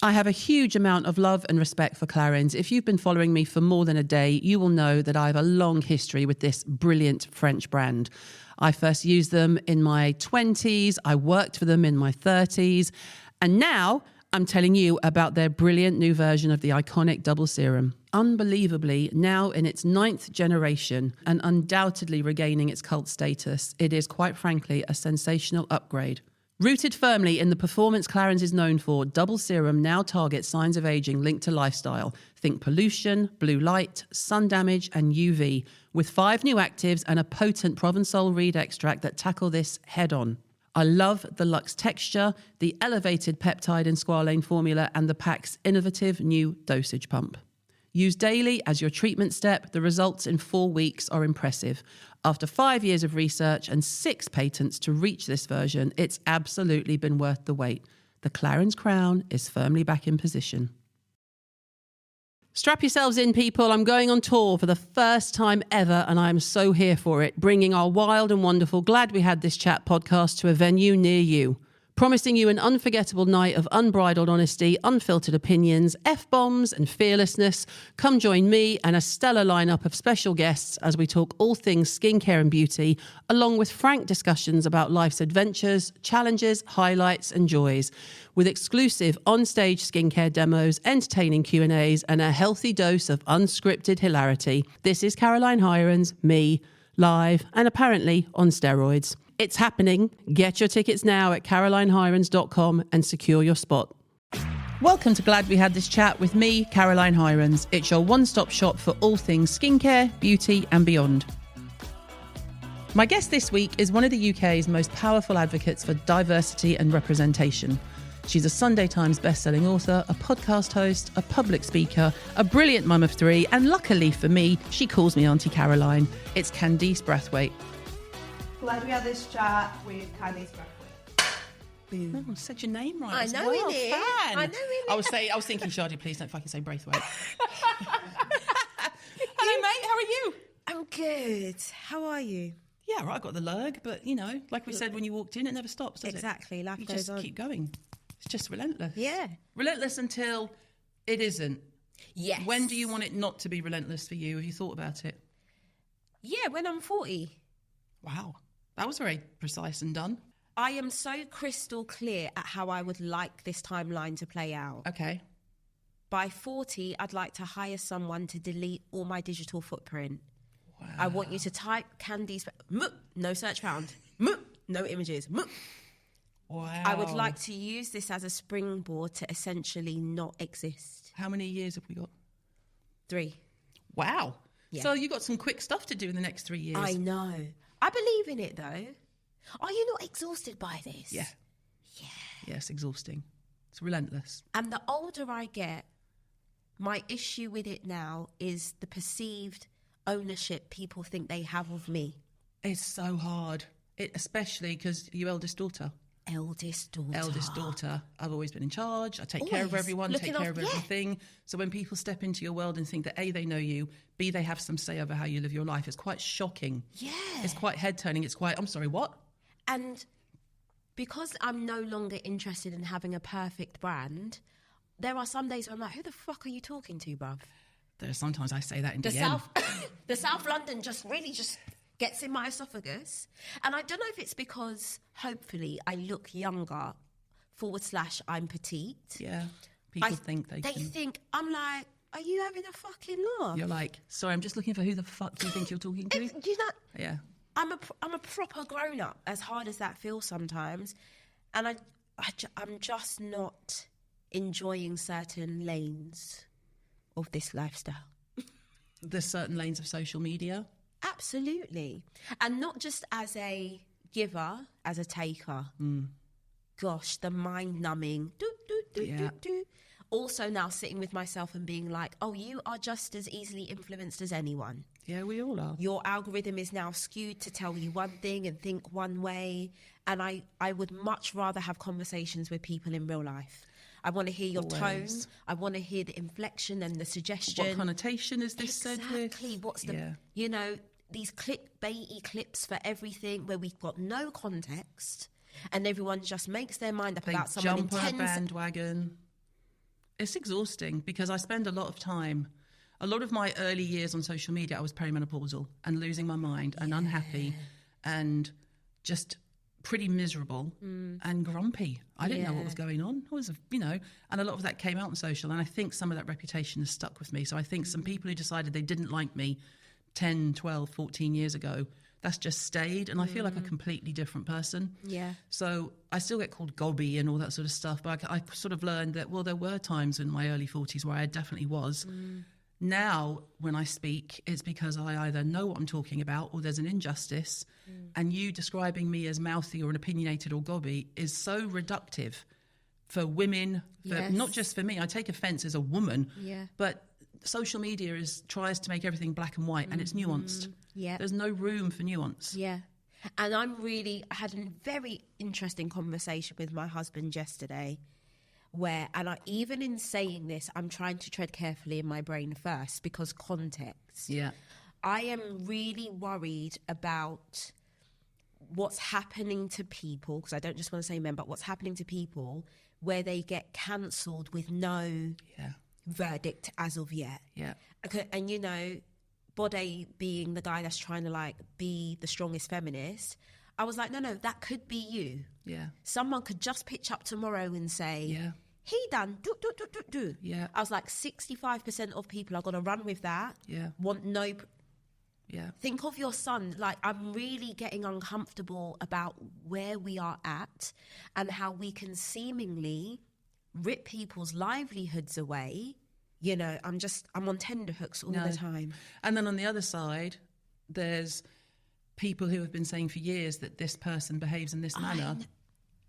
I have a huge amount of love and respect for Clarins. If you've been following me for more than a day, you will know that I have a long history with this brilliant French brand. I first used them in my 20s, I worked for them in my 30s, and now I'm telling you about their brilliant new version of the iconic double serum. Unbelievably, now in its 9th generation and undoubtedly regaining its cult status, it is quite frankly a sensational upgrade. Rooted firmly in the performance Clarins is known for, double serum now targets signs of aging linked to lifestyle. Think pollution, blue light, sun damage, and UV, with 5 new actives and a potent Provençal reed extract that tackle this head on. I love the luxe texture, the elevated peptide and squalane formula, and the pack's innovative new dosage pump. Used daily as your treatment step, the results in 4 weeks are impressive. After 5 years of research and 6 patents to reach this version, it's absolutely been worth the wait. The Clarins crown is firmly back in position. Strap yourselves in, people. I'm going on tour for the first time ever, and I'm so here for it, bringing our wild and wonderful Glad We Had This Chat podcast to a venue near you. Promising you an unforgettable night of unbridled honesty, unfiltered opinions, F-bombs and fearlessness. Come join me and a stellar lineup of special guests as we talk all things skincare and beauty, along with frank discussions about life's adventures, challenges, highlights and joys, with exclusive on-stage skincare demos, entertaining Q&As and a healthy dose of unscripted hilarity. This is Caroline Hirons, me, live and apparently on steroids. It's happening. Get your tickets now at carolinehirons.com and secure your spot. Welcome to Glad We Had This Chat with me, Caroline Hirons. It's your one-stop shop for all things skincare, beauty and beyond. My guest this week is one of the UK's most powerful advocates for diversity and representation. She's a Sunday Times bestselling author, a podcast host, a public speaker, a brilliant mum of 3, and luckily for me, she calls me Auntie Caroline. It's Candice Brathwaite. Glad we had this chat with Candice Brathwaite. Oh, I said your name right. I as know well. it. Fan. I know it. I was thinking, Shardy, please don't fucking say Braithwaite. Hello, mate. How are you? I'm good. How are you? Yeah, right. I got the lurg, but you know, like we said when you walked in, it never stops, does Exactly. it? Life You goes just on. keep going. It's just relentless. Yeah. Relentless until it isn't. Yes. When do you want it not to be relentless for you? Have you thought about it? Yeah, when I'm 40. Wow. That was very precise and done. I am so crystal clear at how I would like this timeline to play out. Okay. By 40, I'd like to hire someone to delete all my digital footprint. Wow. I want you to type Candice, no search found, no images. Wow. I would like to use this as a springboard to essentially not exist. How many years have we got? 3. Wow. Yeah. So you got some quick stuff to do in the next 3 years. I know. I believe in it, though. Are you not exhausted by this? Yeah. Yeah. Yeah, it's exhausting. It's relentless. And the older I get, my issue with it now is the perceived ownership people think they have of me. It's so hard, especially because your eldest daughter. Eldest daughter. I've always been in charge. I take care of Always. everyone, Looking take care of after- yeah. everything. So when people step into your world and think that A, they know you, B, they have some say over how you live your life, it's quite shocking. Yeah. It's quite head-turning. It's quite, I'm sorry, what? And because I'm no longer interested in having a perfect brand, there are some days where I'm like, who the fuck are you talking to, bruv? Sometimes I say that in The DM. the South London just gets in my esophagus. And I don't know if it's because hopefully I look younger / I'm petite. Yeah. People think they can. think, I'm like, are you having a fucking laugh? You're like, sorry, I'm just looking for who the fuck do you think you're talking to? Do you know, Yeah. I'm a proper grown up, as hard as that feels sometimes. And I'm just not enjoying certain lanes of this lifestyle. There's certain lanes of social media. Absolutely. And not just as a giver, as a taker. Gosh, the mind-numbing. Yeah. Also now sitting with myself and being like, oh, you are just as easily influenced as anyone. Yeah, we all are. Your algorithm is now skewed to tell you one thing and think one way. And I would much rather have conversations with people in real life. I want to hear your tone. I want to hear the inflection and the suggestion. What connotation is this said with? Exactly. What's the, you know, these clickbaity clips for everything where we've got no context and everyone just makes their mind up They about someone jump on a bandwagon. It's exhausting because I spend a lot of time. A lot of my early years on social media, I was perimenopausal and losing my mind and unhappy and just pretty miserable and grumpy. I didn't know what was going on. I was, and a lot of that came out on social, and I think some of that reputation has stuck with me. So I think some people who decided they didn't like me 10, 12, 14 years ago, that's just stayed, and I feel like a completely different person. Yeah. So I still get called gobby and all that sort of stuff, but I sort of learned that, well, there were times in my early 40s where I definitely was. Now, when I speak, it's because I either know what I'm talking about or there's an injustice, and you describing me as mouthy or opinionated or gobby is so reductive for women, not just for me. I take offence as a woman, but social media tries to make everything black and white, and it's nuanced. Yeah. There's no room for nuance. Yeah. And I had a very interesting conversation with my husband yesterday even in saying this, I'm trying to tread carefully in my brain first because context. Yeah. I am really worried about what's happening to people, because I don't just want to say men, but what's happening to people where they get cancelled with no verdict as of yet. Yeah. And, Bode being the guy that's trying to be the strongest feminist, I was like, no, that could be you. Yeah. Someone could just pitch up tomorrow and say, he done, do. Yeah. I was like, 65% of people are going to run with that. Yeah. Want no... Yeah. Think of your son. I'm really getting uncomfortable about where we are at and how we can seemingly rip people's livelihoods away. I'm on tenterhooks all the time. And then on the other side, there's people who have been saying for years that this person behaves in this manner,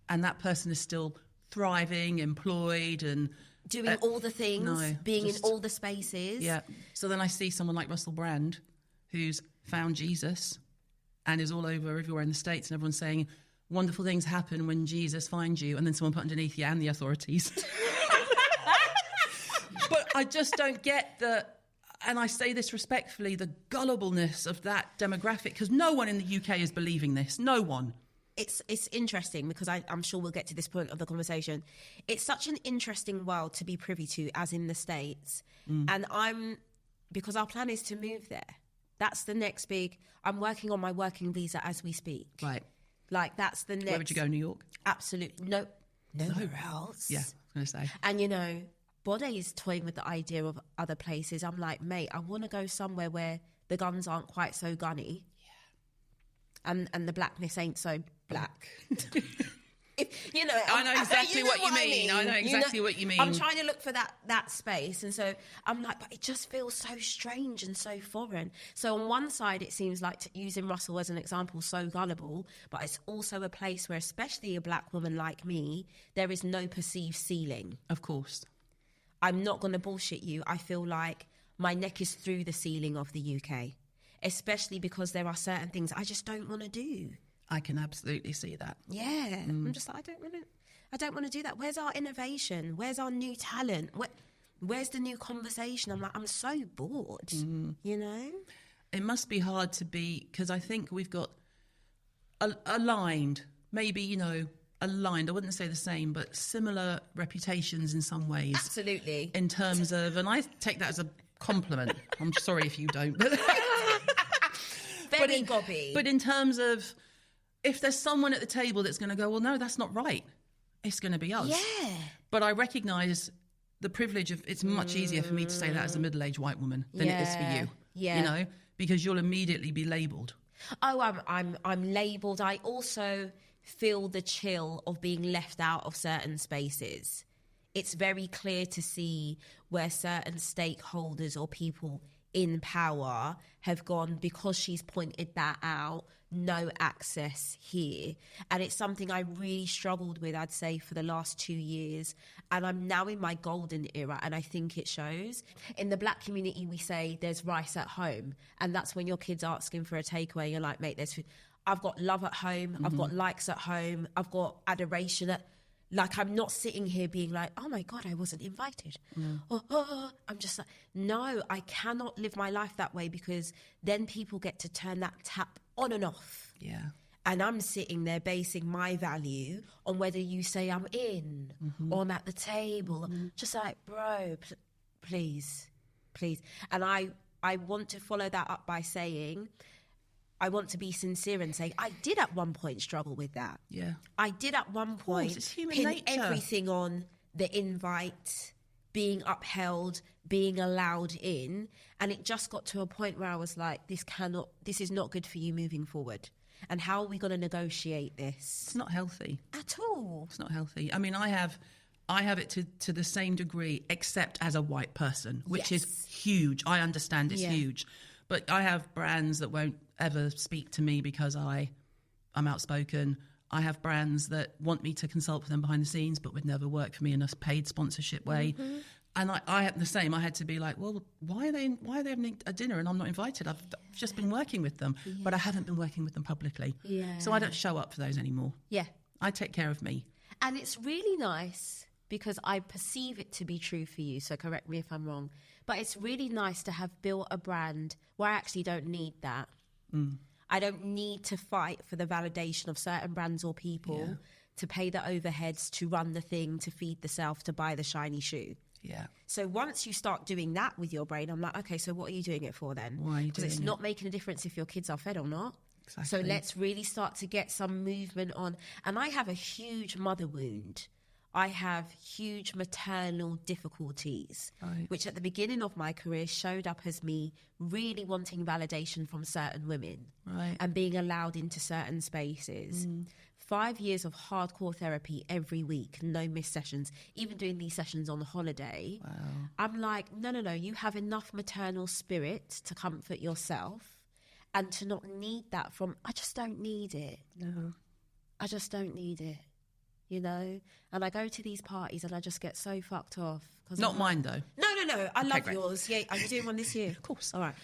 and that person is still thriving, employed, and doing all the things, being in all the spaces. Yeah. So then I see someone like Russell Brand, who's found Jesus and is all over everywhere in the States, and everyone's saying wonderful things happen when Jesus finds you, and then someone put underneath you and the authorities. But I just don't get and I say this respectfully, the gullibleness of that demographic, because no one in the UK is believing this. No one. It's interesting because I'm sure we'll get to this point of the conversation. It's such an interesting world to be privy to, as in the States. And because our plan is to move there. That's the next I'm working on my working visa as we speak. Right. That's the next. Where would you go, New York? Absolutely. Nowhere else. Yeah, I was going to say. And, Bode is toying with the idea of other places. I'm like, mate, I want to go somewhere where the guns aren't quite so gunny. Yeah. And the blackness ain't so black. I know exactly what you mean. I know exactly what you mean. I'm trying to look for that space. And so I'm like, but it just feels so strange and so foreign. So on one side, it seems like, using Russell as an example, so gullible, but it's also a place where, especially a black woman like me, there is no perceived ceiling. Of course. I'm not going to bullshit you. I feel like my neck is through the ceiling of the UK, especially because there are certain things I just don't want to do. I can absolutely see that. Yeah. I'm just like, I don't want to do that. Where's our innovation? Where's our new talent? Where's the new conversation? I'm like, I'm so bored, It must be hard to be, because I think we've got aligned, maybe, aligned, I wouldn't say the same, but similar reputations in some ways. Absolutely. In terms of, and I take that as a compliment. I'm sorry if you don't. But Very gobby. But in terms of, if there's someone at the table that's going to go, well, no, that's not right, it's going to be us. Yeah. But I recognise the privilege of, it's much easier for me to say that as a middle-aged white woman than it is for you. Yeah. Because you'll immediately be labelled. Oh, I'm labelled. I also feel the chill of being left out of certain spaces. It's very clear to see where certain stakeholders or people in power have gone, because she's pointed that out, no access here. And it's something I really struggled with, I'd say, for the last 2 years. And I'm now in my golden era, and I think it shows. In the black community, we say there's rice at home. And that's when your kid's asking for a takeaway. You're like, mate, there's food. I've got love at home. I've got likes at home. I've got adoration at... I'm not sitting here being like, oh my God, I wasn't invited. I'm just like, no, I cannot live my life that way, because then people get to turn that tap on and off. Yeah. And I'm sitting there basing my value on whether you say I'm in or I'm at the table. Just like, bro, please. And I want to follow that up by saying, I want to be sincere and say, I did at one point struggle with that. Yeah. I did at one point pin nature. everything on the invite, being upheld, being allowed in. And it just got to a point where I was like, this is not good for you moving forward. And how are we going to negotiate this? It's not healthy. At all. It's not healthy. I mean, I have it to the same degree, except as a white person, which is huge. I understand it's huge. But I have brands that won't ever speak to me because I'm outspoken. I have brands that want me to consult with them behind the scenes, but would never work for me in a paid sponsorship way. And I had the same. I had to be like, well, why are they having a dinner and I'm not invited? I've just been working with them, but I haven't been working with them publicly. Yeah. So I don't show up for those anymore. Yeah. I take care of me. And it's really nice because I perceive it to be true for you. So correct me if I'm wrong. But it's really nice to have built a brand where I actually don't need that. I don't need to fight for the validation of certain brands or people to pay the overheads, to run the thing, to feed the self, to buy the shiny shoe. Yeah. So once you start doing that with your brain, I'm like, okay, so what are you doing it for then? Why are you doing it? Because it's not making a difference if your kids are fed or not. Exactly. So let's really start to get some movement on. And I have a huge mother wound. I have huge maternal difficulties, which at the beginning of my career showed up as me really wanting validation from certain women and being allowed into certain spaces. 5 years of hardcore therapy every week, no missed sessions, even doing these sessions on holiday. Wow. I'm like, no, you have enough maternal spirit to comfort yourself and to not need that I just don't need it. No. I just don't need it. You know, and I go to these parties and I just get so fucked off. Not mine, though. No. I love yours. Yeah, are you doing one this year? Of course. All right.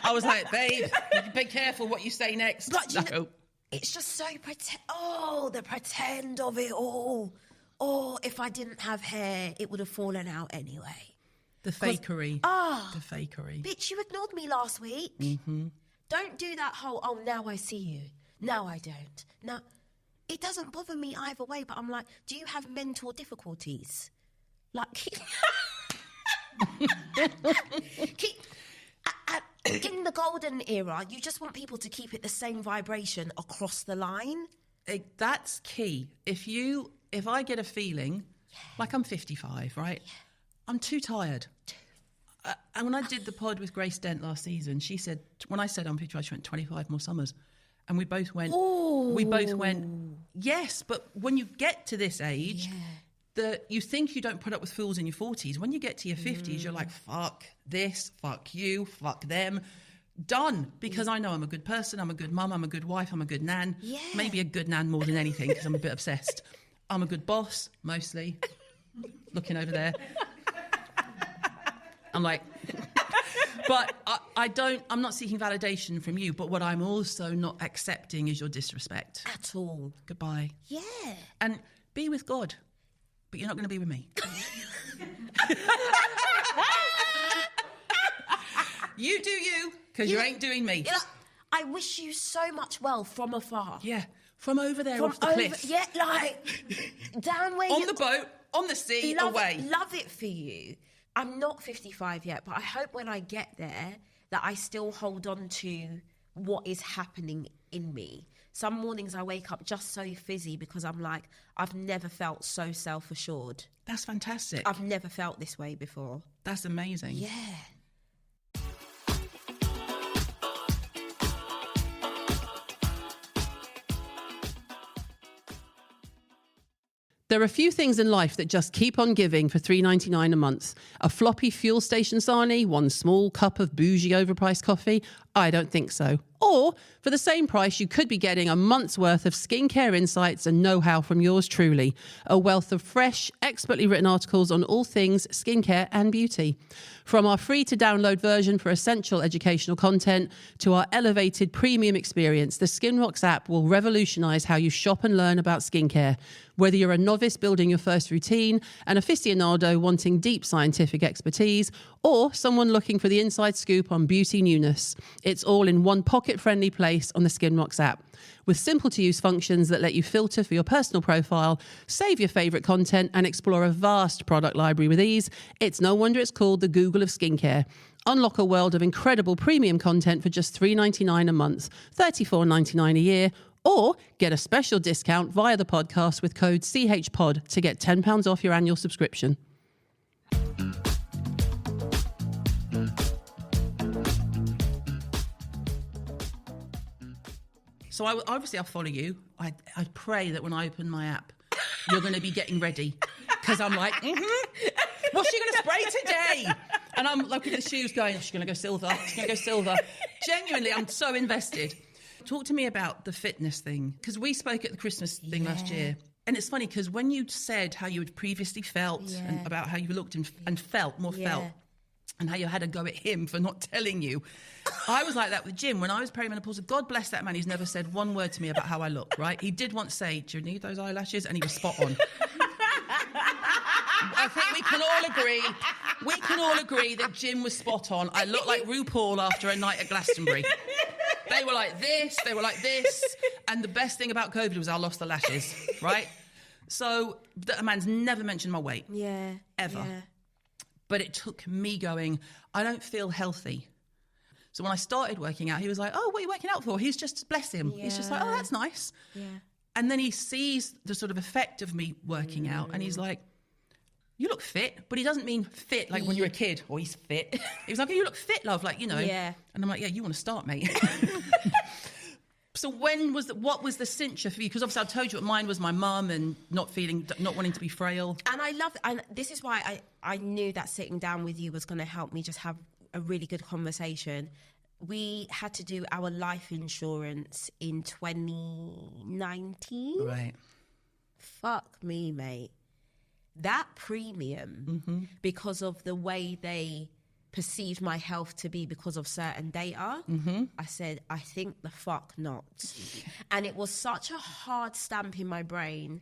I was like, babe, be careful what you say next. But you know, it's just so the pretend of it all. Oh, if I didn't have hair, it would have fallen out anyway. The fakery. The fakery. Bitch, you ignored me last week. Don't do that whole, now I see you. No, I don't. No. It doesn't bother me either way, but I'm like, do you have mental difficulties? Like, in the golden era, you just want people to keep it the same vibration across the line. That's key. If I get a feeling, like I'm 55, right? Yeah. I'm too tired. And when I did the pod with Grace Dent last season, she said, when I said I'm 55, she went 25 more summers. And we both went, yes, but when you get to this age, you think you don't put up with fools in your 40s. When you get to your 50s, you're like, fuck this, fuck you, fuck them. Done. Because I know I'm a good person, I'm a good mum, I'm a good wife, I'm a good nan. Yeah. Maybe a good nan more than anything because I'm a bit obsessed. I'm a good boss, mostly. Looking over there. I'm like... But I'm not seeking validation from you, but what I'm also not accepting is your disrespect. At all. Goodbye. Yeah. And be with God, but you're not going to be with me. You do you, because you ain't doing me. I wish you so much well from afar. Yeah, from over there off the cliff. Yeah, like, down where on the boat, on the sea, away. Love it for you. I'm not 55 yet, but I hope when I get there that I still hold on to what is happening in me. Some mornings I wake up just so fizzy because I'm like, I've never felt so self-assured. That's fantastic. I've never felt this way before. That's amazing. Yeah. There are a few things in life that just keep on giving for $3.99 a month. A floppy fuel station sarnie, one small cup of bougie overpriced coffee? I don't think so. Or, for the same price, you could be getting a month's worth of skincare insights and know-how from yours truly. A wealth of fresh, expertly written articles on all things skincare and beauty. From our free-to-download version for essential educational content to our elevated premium experience, the Skinrock app will revolutionise how you shop and learn about skincare. Whether you're a novice building your first routine, an aficionado wanting deep scientific expertise, or someone looking for the inside scoop on beauty newness, it's all in one pocket pocket-friendly place on the Skinrock app, with simple-to-use functions that let you filter for your personal profile, save your favourite content, and explore a vast product library with ease. It's no wonder it's called the Google of skincare. Unlock a world of incredible premium content for just $3.99 a month, $34.99 a year, or get a special discount via the podcast with code CHPOD to get £10 off your annual subscription. So I'll follow you. I pray that when I open my app, you're going to be getting ready. Because I'm like, what's she going to spray today? And I'm looking at the shoes going, she's going to go silver. She's going to go silver. Genuinely, I'm so invested. Talk to me about the fitness thing. Because we spoke at the Christmas thing last year. And it's funny because when you said how you had previously felt and about how you looked and felt, and how you had to go at him for not telling you. I was like that with Jim. When I was perimenopausal, God bless that man, he's never said one word to me about how I look, right? He did once say, do you need those eyelashes? And he was spot on. I think we can all agree that Jim was spot on. I looked like RuPaul after a night at Glastonbury. They were like this. And the best thing about COVID was I lost the lashes, right? So that man's never mentioned my weight. Yeah. Ever. Yeah. But it took me going, I don't feel healthy. So when I started working out, he was like, oh, what are you working out for? He's just, bless him. Yeah. He's just like, oh, that's nice. Yeah. And then he sees the sort of effect of me working out and he's like, you look fit, but he doesn't mean fit like when you're a kid. Or he's fit. He was like, oh, you look fit, love, like, you know. Yeah. And I'm like, yeah, you want to start, mate. So what was the cincher for you? Because obviously I told you what mine was, my mum and not wanting to be frail. And this is why I knew that sitting down with you was going to help me just have a really good conversation. We had to do our life insurance in 2019. Right. Fuck me, mate. That premium, because of the way they perceived my health to be because of certain data, I said, I think the fuck not. And it was such a hard stamp in my brain.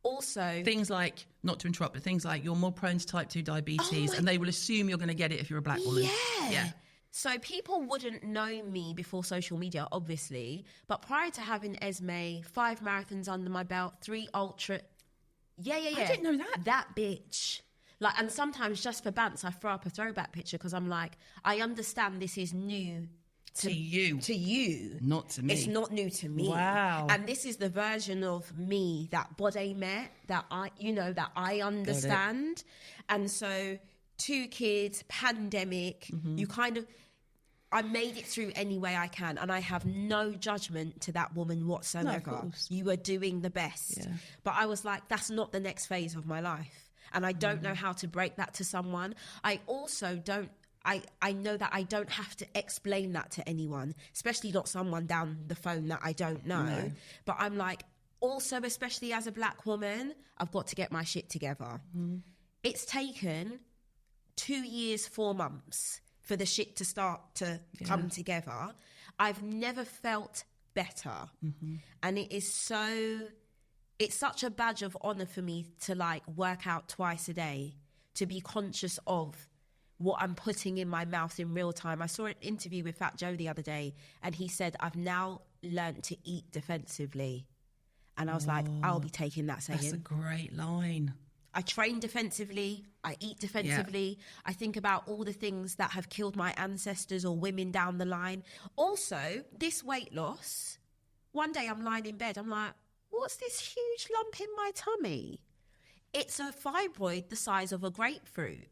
Also, things like, not to interrupt, but things like you're more prone to type 2 diabetes and they will assume you're going to get it if you're a black woman. Yeah. So people wouldn't know me before social media, obviously. But prior to having Esme, 5 marathons under my belt, 3 ultra... Yeah. I didn't know that. That bitch. Like, and sometimes just for bants, I throw up a throwback picture because I'm like, I understand this is new to you. Not to me. It's not new to me. Wow. And this is the version of me that body met, that I understand. And so 2 kids, pandemic, I made it through any way I can, and I have no judgment to that woman whatsoever. No, of course. You are doing the best. Yeah. But I was like, that's not the next phase of my life. And I don't know how to break that to someone. I also don't, I know that I don't have to explain that to anyone, especially not someone down the phone that I don't know. No. But I'm like, also, especially as a black woman, I've got to get my shit together. It's taken 2 years, 4 months for the shit to start to come together. I've never felt better. And it's such a badge of honor for me to like work out twice a day, to be conscious of what I'm putting in my mouth in real time. I saw an interview with Fat Joe the other day and he said, I've now learned to eat defensively. And I was like, I'll be taking that saying. That's a great line. I train defensively. I eat defensively. Yeah. I think about all the things that have killed my ancestors or women down the line. Also, this weight loss, one day I'm lying in bed, I'm like, what's this huge lump in my tummy? It's a fibroid the size of a grapefruit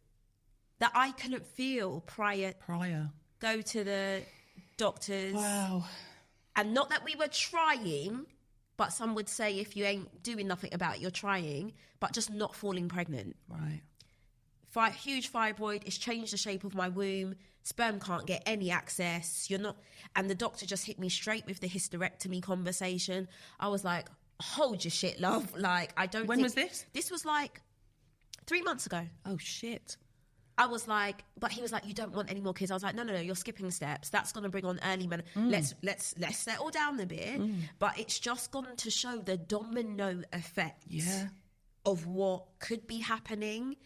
that I couldn't feel prior. Go to the doctors. Wow. And not that we were trying, but some would say if you ain't doing nothing about it, you're trying, but just not falling pregnant. Right. Huge fibroid. It's changed the shape of my womb. Sperm can't get any access. You're not. And the doctor just hit me straight with the hysterectomy conversation. I was like, hold your shit, love. Like, I don't When was this? This was like 3 months ago. Oh, shit. I was like, but he was like, you don't want any more kids. I was like, no, you're skipping steps. That's going to bring on early men. Let's settle down a bit. But it's just gone to show the domino effect of what could be happening.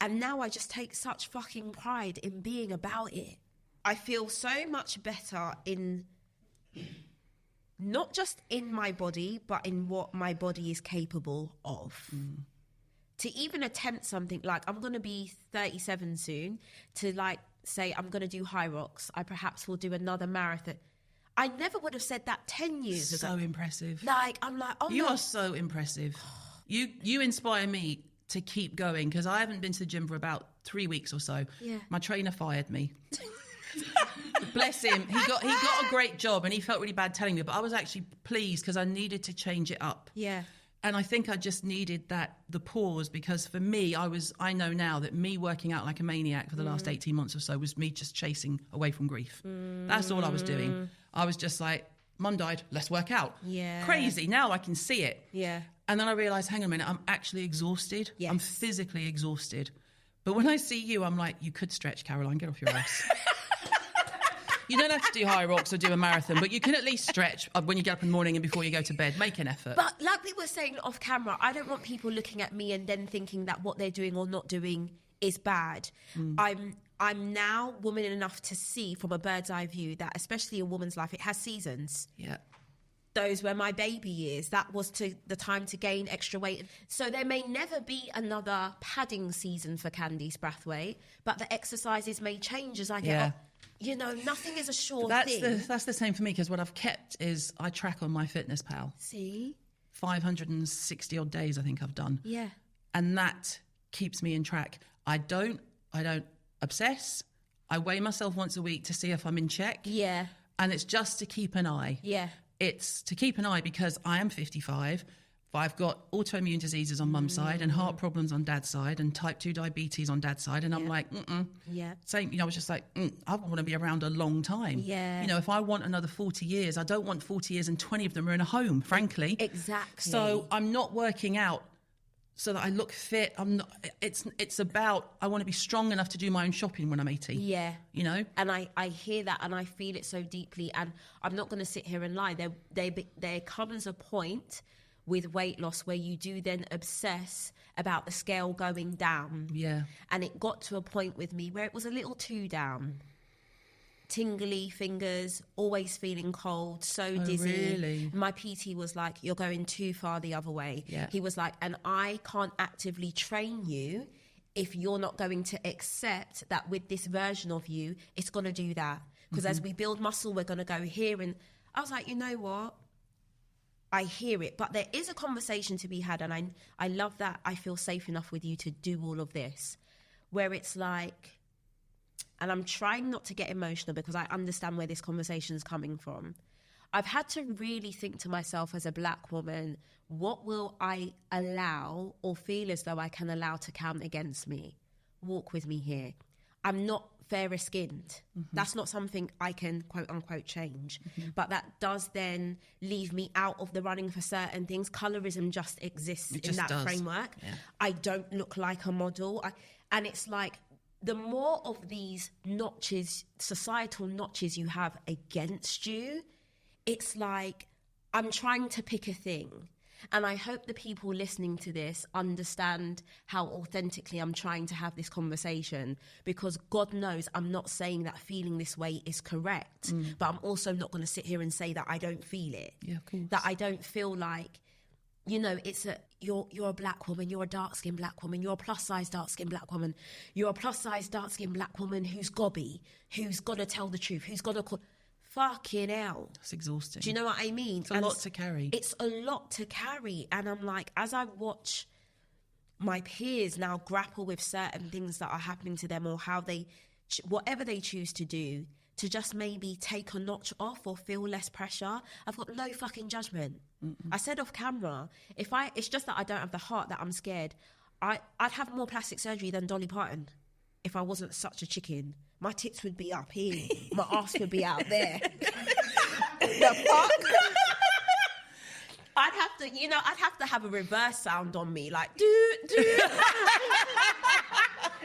And now I just take such fucking pride in being about it. I feel so much better in not just in my body, but in what my body is capable of. To even attempt something like, I'm going to be 37 soon, to like say I'm going to do high rocks, I perhaps will do another marathon. I never would have said that 10 years ago. So impressive. Like, I'm like, oh, you are so impressive. You inspire me to keep going, because I haven't been to the gym for about 3 weeks or so. Yeah. My trainer fired me. Bless him. He got a great job, and he felt really bad telling me, but I was actually pleased because I needed to change it up. Yeah. And I think I just needed the pause, because for me, I know now that me working out like a maniac for the last 18 months or so was me just chasing away from grief. That's all I was doing. I was just like, Mum died, let's work out. Yeah. Crazy. Now I can see it. Yeah. And then I realised, hang on a minute, I'm actually exhausted. Yes. I'm physically exhausted. But when I see you, I'm like, you could stretch, Caroline, get off your ass. You don't have to do high rocks or do a marathon, but you can at least stretch when you get up in the morning and before you go to bed. Make an effort. But like we were saying off camera, I don't want people looking at me and then thinking that what they're doing or not doing is bad. I'm now woman enough to see from a bird's eye view that, especially a woman's life, it has seasons. Yeah. Those were my baby years. That was the time to gain extra weight. So there may never be another padding season for Candice Brathwaite, but the exercises may change as I get up. You know, nothing is a sure thing. That's the same for me, because what I've kept is I track on MyFitnessPal. See? 560 odd days I think I've done. Yeah. And that keeps me in track. I don't obsess. I weigh myself once a week to see if I'm in check. Yeah. And it's just to keep an eye. Yeah. It's to keep an eye because I am 55. I've got autoimmune diseases on mum's side and heart problems on dad's side and type 2 diabetes on dad's side. And I'm like, Yeah. Same, I was just like, I want to be around a long time. Yeah. You know, if I want another 40 years, I don't want 40 years and 20 of them are in a home, frankly. Exactly. So I'm not working out so that I look fit. I'm not, it's about, I want to be strong enough to do my own shopping when I'm 80. Yeah. You know? And I hear that and I feel it so deeply. And I'm not going to sit here and lie. There comes a point with weight loss where you do then obsess about the scale going down. Yeah. And it got to a point with me where it was a little too down. Tingly fingers, always feeling cold, so dizzy. Really? My PT was like, you're going too far the other way. Yeah. He was like, and I can't actively train you if you're not going to accept that with this version of you, it's going to do that. Because as we build muscle, we're going to go here. And I was like, you know what? I hear it, but there is a conversation to be had, and I love that I feel safe enough with you to do all of this, where it's like, and I'm trying not to get emotional because I understand where this conversation is coming from. I've had to really think to myself as a black woman, what will I allow or feel as though I can allow to count against me? Walk with me here. I'm not fairer skinned. That's not something I can quote unquote change. But that does then leave me out of the running for certain things. Colorism just exists in that framework. Yeah. I don't look like a model. And it's like, the more of these notches, societal notches you have against you, it's like, I'm trying to pick a thing. And I hope the people listening to this understand how authentically I'm trying to have this conversation, because God knows I'm not saying that feeling this way is correct, but I'm also not going to sit here and say that I don't feel it. Yeah, of course. That I don't feel like, you know, you're a black woman, you're a dark-skinned black woman, you're a plus-size dark-skinned black woman, you're a plus-size dark-skinned black woman who's gobby, who's got to tell the truth, who's got to... Fucking hell. It's exhausting. Do you know what I mean? It's a lot to carry. It's a lot to carry. And I'm like, as I watch my peers now grapple with certain things that are happening to them, or how they, whatever they choose to do, to just maybe take a notch off or feel less pressure, I've got no fucking judgment. I said off camera, it's just that I don't have the heart, that I'm scared. I'd have more plastic surgery than Dolly Parton if I wasn't such a chicken. My tits would be up here. My ass would be out there. The fuck? I'd have to have a reverse sound on me, like, do.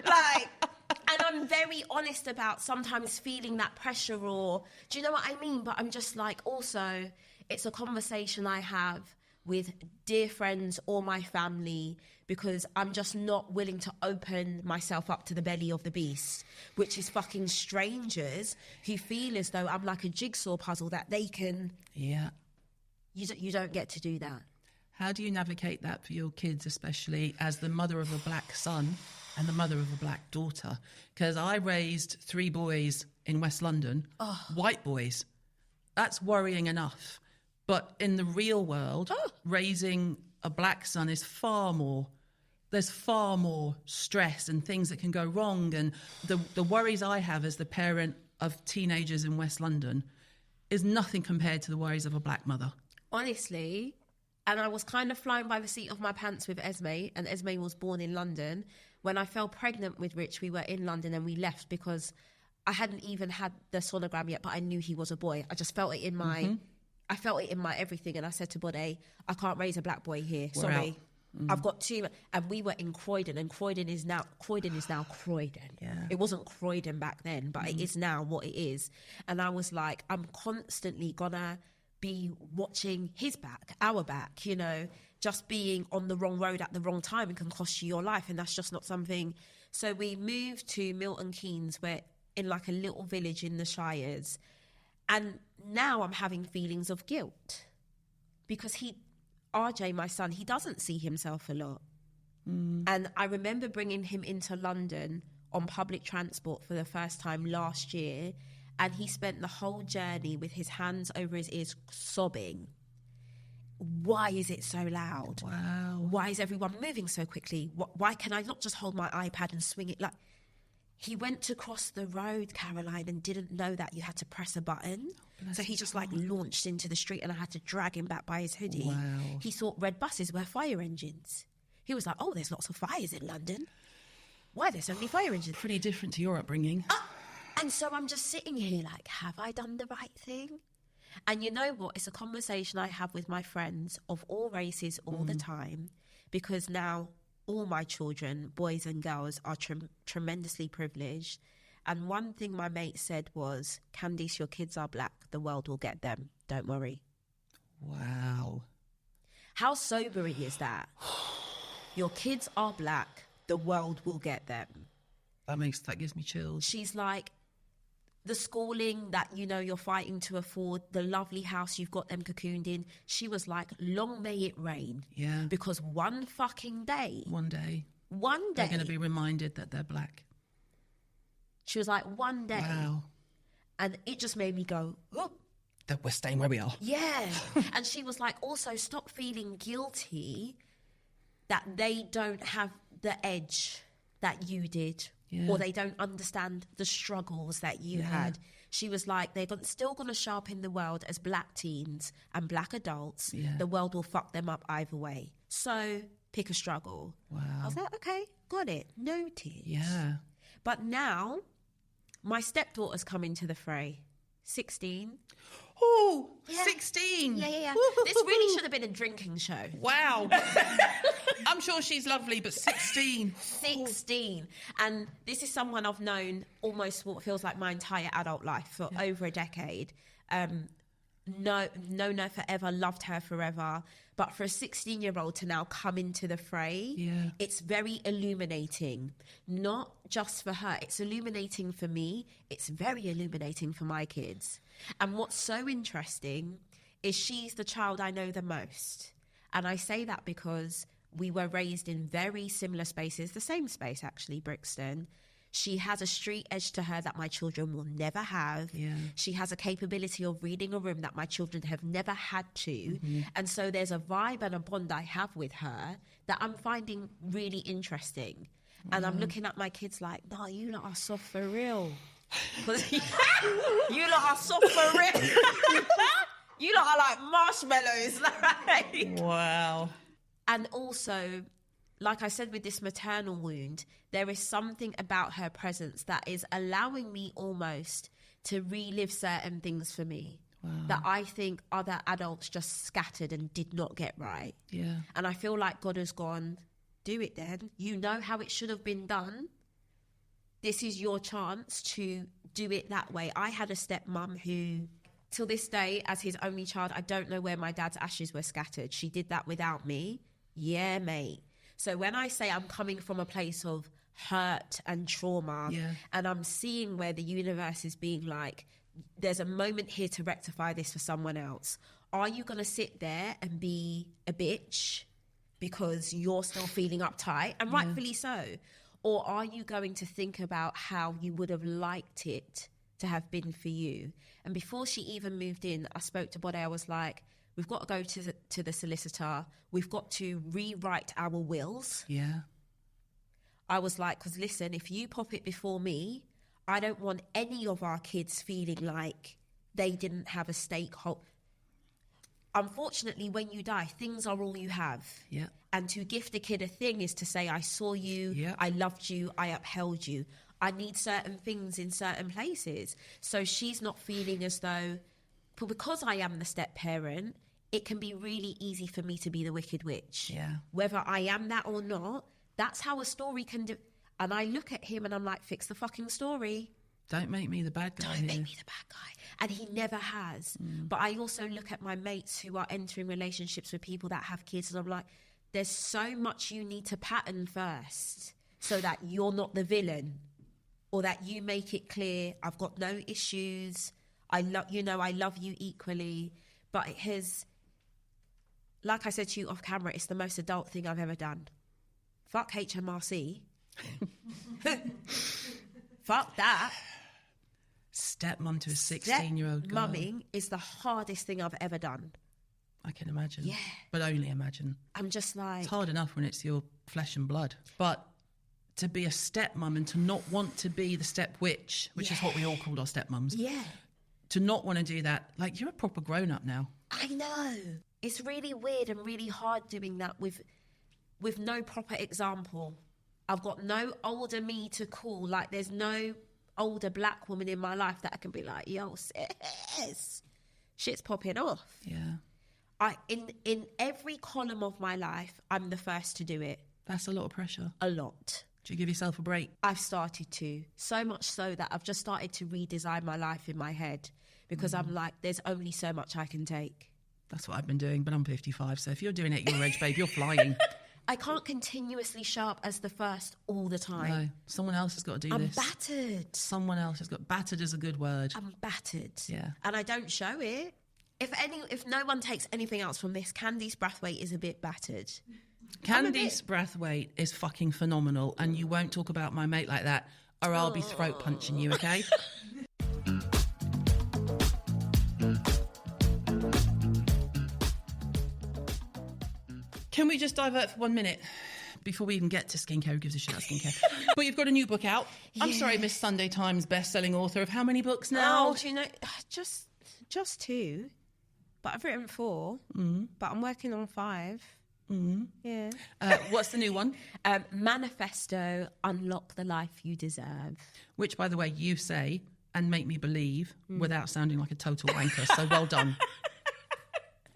Like, and I'm very honest about sometimes feeling that pressure, or, do you know what I mean? But I'm just like, also, it's a conversation I have with dear friends or my family because I'm just not willing to open myself up to the belly of the beast, which is fucking strangers who feel as though I'm like a jigsaw puzzle that they can... Yeah. You don't get to do that. How do you navigate that for your kids, especially as the mother of a black son and the mother of a black daughter? Because I raised 3 boys in West London, white boys. That's worrying enough. But in the real world, raising a black son is there's far more stress and things that can go wrong. And the worries I have as the parent of teenagers in West London is nothing compared to the worries of a black mother. Honestly, and I was kind of flying by the seat of my pants with Esme, and Esme was born in London. When I fell pregnant with Rich, we were in London and we left because I hadn't even had the sonogram yet, but I knew he was a boy. I just felt it in my... I felt it in my everything, and I said to Bode, I can't raise a black boy here. Sorry. I've got 2... And we were in Croydon, and Croydon is now Croydon. Yeah. It wasn't Croydon back then, but it is now what it is. And I was like, I'm constantly gonna be watching his back, our back, you know, just being on the wrong road at the wrong time and can cost you your life, and that's just not something. So we moved to Milton Keynes, where in like a little village in the Shires. And now I'm having feelings of guilt because RJ, my son, he doesn't see himself a lot. And I remember bringing him into London on public transport for the first time last year, and he spent the whole journey with his hands over his ears sobbing. Why is it so loud? Wow. Why is everyone moving so quickly? Why can I not just hold my iPad and swing it like... He went to cross the road, Caroline, and didn't know that you had to press a button. So he just like launched into the street, and I had to drag him back by his hoodie. Wow. He thought red buses were fire engines. He was like, oh, there's lots of fires in London. Why there's so many fire engines? Pretty different to your upbringing. And so I'm just sitting here like, have I done the right thing? And you know what? It's a conversation I have with my friends of all races all the time, because now all my children, boys and girls, are tremendously privileged. And one thing my mate said was, Candice, your kids are black. The world will get them. Don't worry. Wow. How sobering is that? Your kids are black. The world will get them. That gives me chills. She's like, the schooling that, you know, you're fighting to afford, the lovely house you've got them cocooned in. She was like, long may it rain. Yeah. Because one fucking day. One day. They're going to be reminded that they're black. She was like, one day. Wow. And it just made me go, oh. That we're staying where we are. Yeah. And she was like, also stop feeling guilty that they don't have the edge that you did. Yeah. Or they don't understand the struggles that you had. She was like, they're still going to show up in the world as black teens and black adults. Yeah. The world will fuck them up either way. So pick a struggle. Wow. I was like, okay, got it. Noted. Yeah. But now my stepdaughter's come into the fray. 16. Oh, yeah. 16. Yeah. This really should have been a drinking show. Wow. I'm sure she's lovely, but 16. 16. And this is someone I've known almost what feels like my entire adult life for over a decade. Known her forever, loved her forever. But for a 16-year-old to now come into the fray, it's very illuminating. Not just for her. It's illuminating for me. It's very illuminating for my kids. And what's so interesting is she's the child I know the most. And I say that because we were raised in very similar spaces, the same space actually, Brixton. She has a street edge to her that my children will never have. Yeah. She has a capability of reading a room that my children have never had to. Mm-hmm. And so there's a vibe and a bond I have with her that I'm finding really interesting. And I'm looking at my kids like, no, you lot are soft for real. You lot are soft for real. You lot are like marshmallows. Like. Wow. And also, like I said, with this maternal wound, there is something about her presence that is allowing me almost to relive certain things for me that I think other adults just scattered and did not get right. Yeah. And I feel like God has gone, do it then. You know how it should have been done. This is your chance to do it that way. I had a stepmom who till this day, as his only child, I don't know where my dad's ashes were scattered. She did that without me. Yeah, mate. So when I say I'm coming from a place of hurt and trauma, and I'm seeing where the universe is being like, there's a moment here to rectify this for someone else. Are you going to sit there and be a bitch because you're still feeling uptight, and rightfully so? Or are you going to think about how you would have liked it to have been for you? And before she even moved in, I spoke to Bode. I was like, we've got to go to the solicitor. We've got to rewrite our wills. Yeah. I was like, because listen, if you pop it before me, I don't want any of our kids feeling like they didn't have a stakeholder. Unfortunately, when you die, things are all you have. Yeah. And to gift a kid a thing is to say, I saw you, I loved you, I upheld you. I need certain things in certain places. So she's not feeling as though, but because I am the step parent, it can be really easy for me to be the wicked witch. Yeah. Whether I am that or not, that's how a story can do. And I look at him and I'm like, fix the fucking story. Don't make me the bad guy. Don't make me the bad guy. And he never has. But I also look at my mates who are entering relationships with people that have kids, and I'm like, there's so much you need to pattern first so that you're not the villain, or that you make it clear, I've got no issues. I love you equally. But it has, like I said to you off camera, it's the most adult thing I've ever done. Fuck HMRC. Fuck that. Stepmom to a 16-year-old girl. Mumming is the hardest thing I've ever done. I can imagine. Yeah. But only imagine. I'm just like... It's hard enough when it's your flesh and blood. But to be a stepmom and to not want to be the step witch, which is what we all called our stepmoms. Yeah. To not want to do that, like, you're a proper grown-up now. I know. It's really weird and really hard doing that with no proper example. I've got no older me to call. Like, there's no older black woman in my life that I can be like, yo, sis, shit's popping off. Yeah. In every column of my life, I'm the first to do it. That's a lot of pressure. A lot. Do you give yourself a break? I've started to. So much so that I've just started to redesign my life in my head, because I'm like, there's only so much I can take. That's what I've been doing, but I'm 55, so if you're doing it at your age, babe, you're flying. I can't continuously show up as the first all the time. No, someone else has got to do this. I'm battered. Someone else has got... Battered is a good word. I'm battered. Yeah. And I don't show it. If no one takes anything else from this, Candice Brathwaite is a bit battered. Candice Brathwaite is fucking phenomenal, and you won't talk about my mate like that, or I'll be throat punching you, okay? Can we just divert for 1 minute before we even get to skincare? Who gives a shit about skincare? But you've got a new book out. Yeah. I'm sorry, Miss Sunday Times best-selling author of how many books now? Oh, do you know, just 2, but I've written 4, but I'm working on 5. Yeah. What's the new one? Manifesto, Unlock the Life You Deserve. Which, by the way, you say and make me believe without sounding like a total wanker. So well done.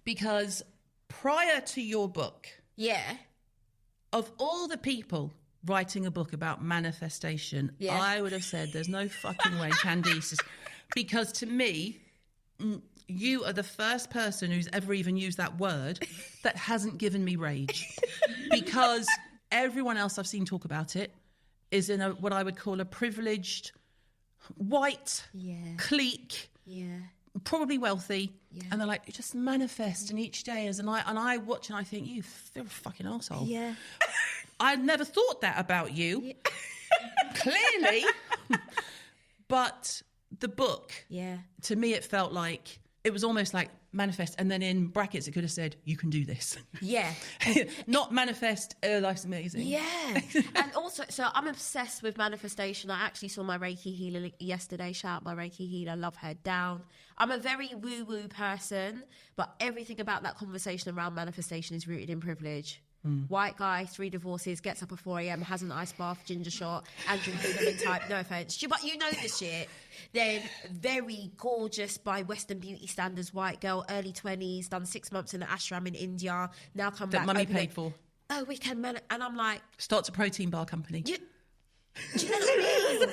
Because prior to your book, of all the people writing a book about manifestation, I would have said there's no fucking way Candice is... Because to me, you are the first person who's ever even used that word that hasn't given me rage. Because everyone else I've seen talk about it is in what I would call a privileged, white, clique, probably wealthy, and they're like, just manifest, and each day is, and I watch and I think, you're a fucking arsehole. Yeah. I'd never thought that about you, clearly. But the book, to me, it felt like, it was almost like manifest, and then in brackets it could have said, you can do this. Yeah. Not manifest, life's amazing. Yeah. And also, so I'm obsessed with manifestation. I actually saw my Reiki healer yesterday. Shout out my Reiki healer, love her down. I'm a very woo-woo person, but everything about that conversation around manifestation is rooted in privilege. White guy, 3 divorces, gets up at 4 a.m, has an ice bath, ginger shot, Andrew Huberman type, no offence. But you know the shit. Then very gorgeous by Western beauty standards, white girl, early 20s, done 6 months in an ashram in India, now come back. That mummy paid for. Oh, we can and I'm like... Starts a protein bar company. Do you know what I mean?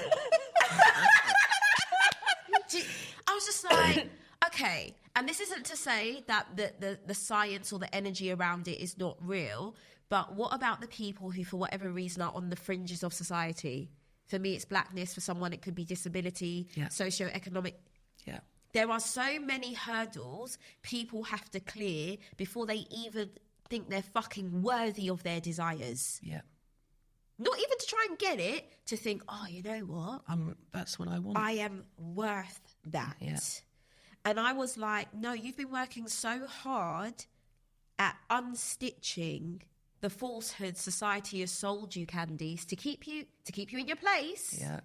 I was just like... Okay, and this isn't to say that the science or the energy around it is not real, but what about the people who, for whatever reason, are on the fringes of society? For me, it's blackness. For someone, it could be disability, socioeconomic. Yeah. There are so many hurdles people have to clear before they even think they're fucking worthy of their desires. Yeah. Not even to try and get it, to think, oh, you know what? That's what I want. I am worth that. Yeah. And I was like, no, you've been working so hard at unstitching the falsehood society has sold you, Candice, to keep you in your place. Yeah.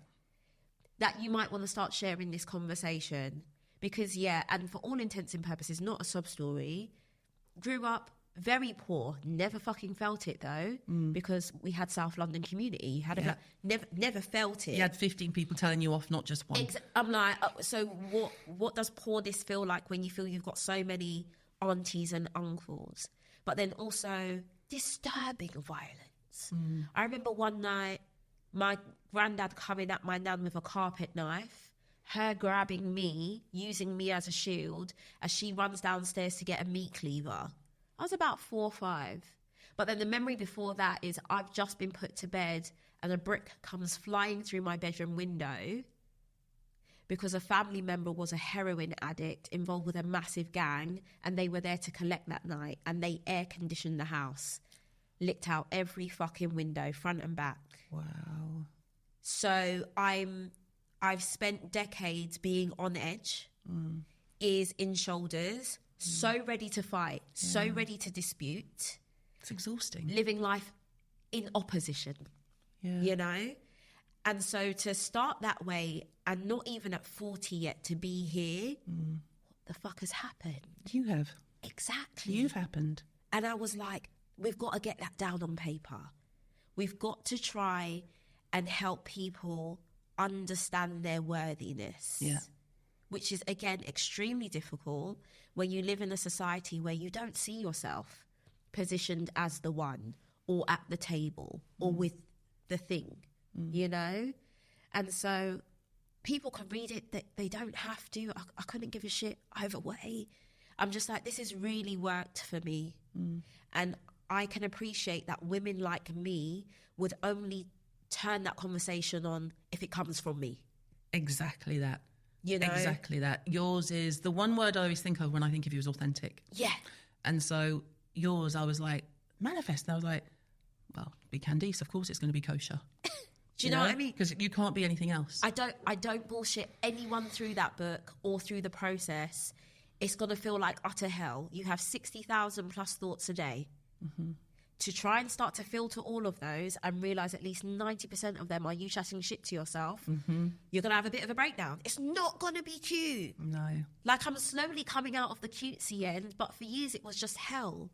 That you might want to start sharing this conversation. Because, and for all intents and purposes, not a sob story, grew up very poor, never fucking felt it though, because we had South London community. Never felt it. You had 15 people telling you off, not just one. I'm like, so what does poorness feel like when you feel you've got so many aunties and uncles? But then also disturbing violence. I remember one night, my granddad coming at my nan with a carpet knife, her grabbing me, using me as a shield, as she runs downstairs to get a meat cleaver. I was about 4 or 5. But then the memory before that is I've just been put to bed and a brick comes flying through my bedroom window because a family member was a heroin addict involved with a massive gang, and they were there to collect that night, and they air conditioned the house, licked out every fucking window, front and back. Wow. So I've spent decades being on edge, ears in shoulders, so ready to fight, so ready to dispute. It's exhausting. Living life in opposition, you know? And so to start that way, and not even at 40 yet to be here, what the fuck has happened? You have. Exactly. You've happened. And I was like, we've got to get that down on paper. We've got to try and help people understand their worthiness. Yeah. Which is, again, extremely difficult when you live in a society where you don't see yourself positioned as the one or at the table or with the thing, you know? And so people can read it, that they don't have to. I couldn't give a shit either way. I'm just like, this has really worked for me. And I can appreciate that women like me would only turn that conversation on if it comes from me. Exactly that. You know? Exactly that. Yours is the one word I always think of when I think of you is authentic. Yeah. And so yours, I was like, manifest. And I was like, well, be Candice. Of course it's going to be kosher. Do you know what I mean? Because you can't be anything else. I don't bullshit anyone through that book or through the process. It's going to feel like utter hell. You have 60,000 plus thoughts a day. To try and start to filter all of those and realise at least 90% of them are you chatting shit to yourself, you're going to have a bit of a breakdown. It's not going to be cute. No. Like, I'm slowly coming out of the cutesy end, but for years it was just hell.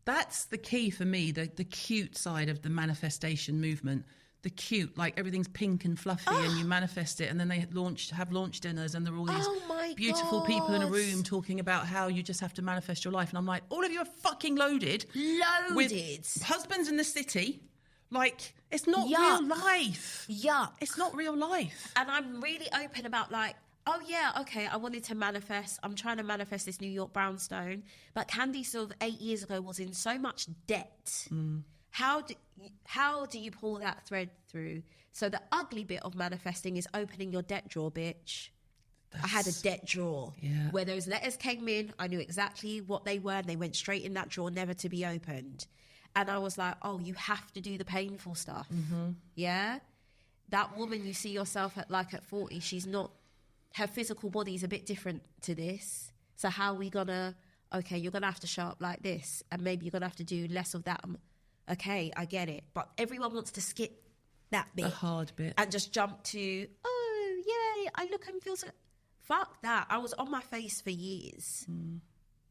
That's the key for me, the cute side of the manifestation movement. The cute, like everything's pink and fluffy and you manifest it, and then they have launch dinners and there are all these beautiful people in a room talking about how you just have to manifest your life. And I'm like, all of you are fucking loaded. With husbands in the city. Like, it's not real life. Yuck. It's not real life. And I'm really open about like, oh yeah, okay, I wanted to manifest. I'm trying to manifest this New York brownstone. But Candice of 8 years ago was in so much debt. How do you pull that thread through? So the ugly bit of manifesting is opening your debt drawer, bitch. I had a debt drawer where those letters came in. I knew exactly what they were, and they went straight in that drawer, never to be opened. And I was like, oh, you have to do the painful stuff. Yeah? That woman you see yourself at 40, she's not, her physical body's a bit different to this. So how are we gonna, okay, you're gonna have to show up like this, and maybe you're gonna have to do less of that. Okay, I get it. But everyone wants to skip that bit. The hard bit. And just jump to, oh, yay, I look and feel so... Fuck that. I was on my face for years.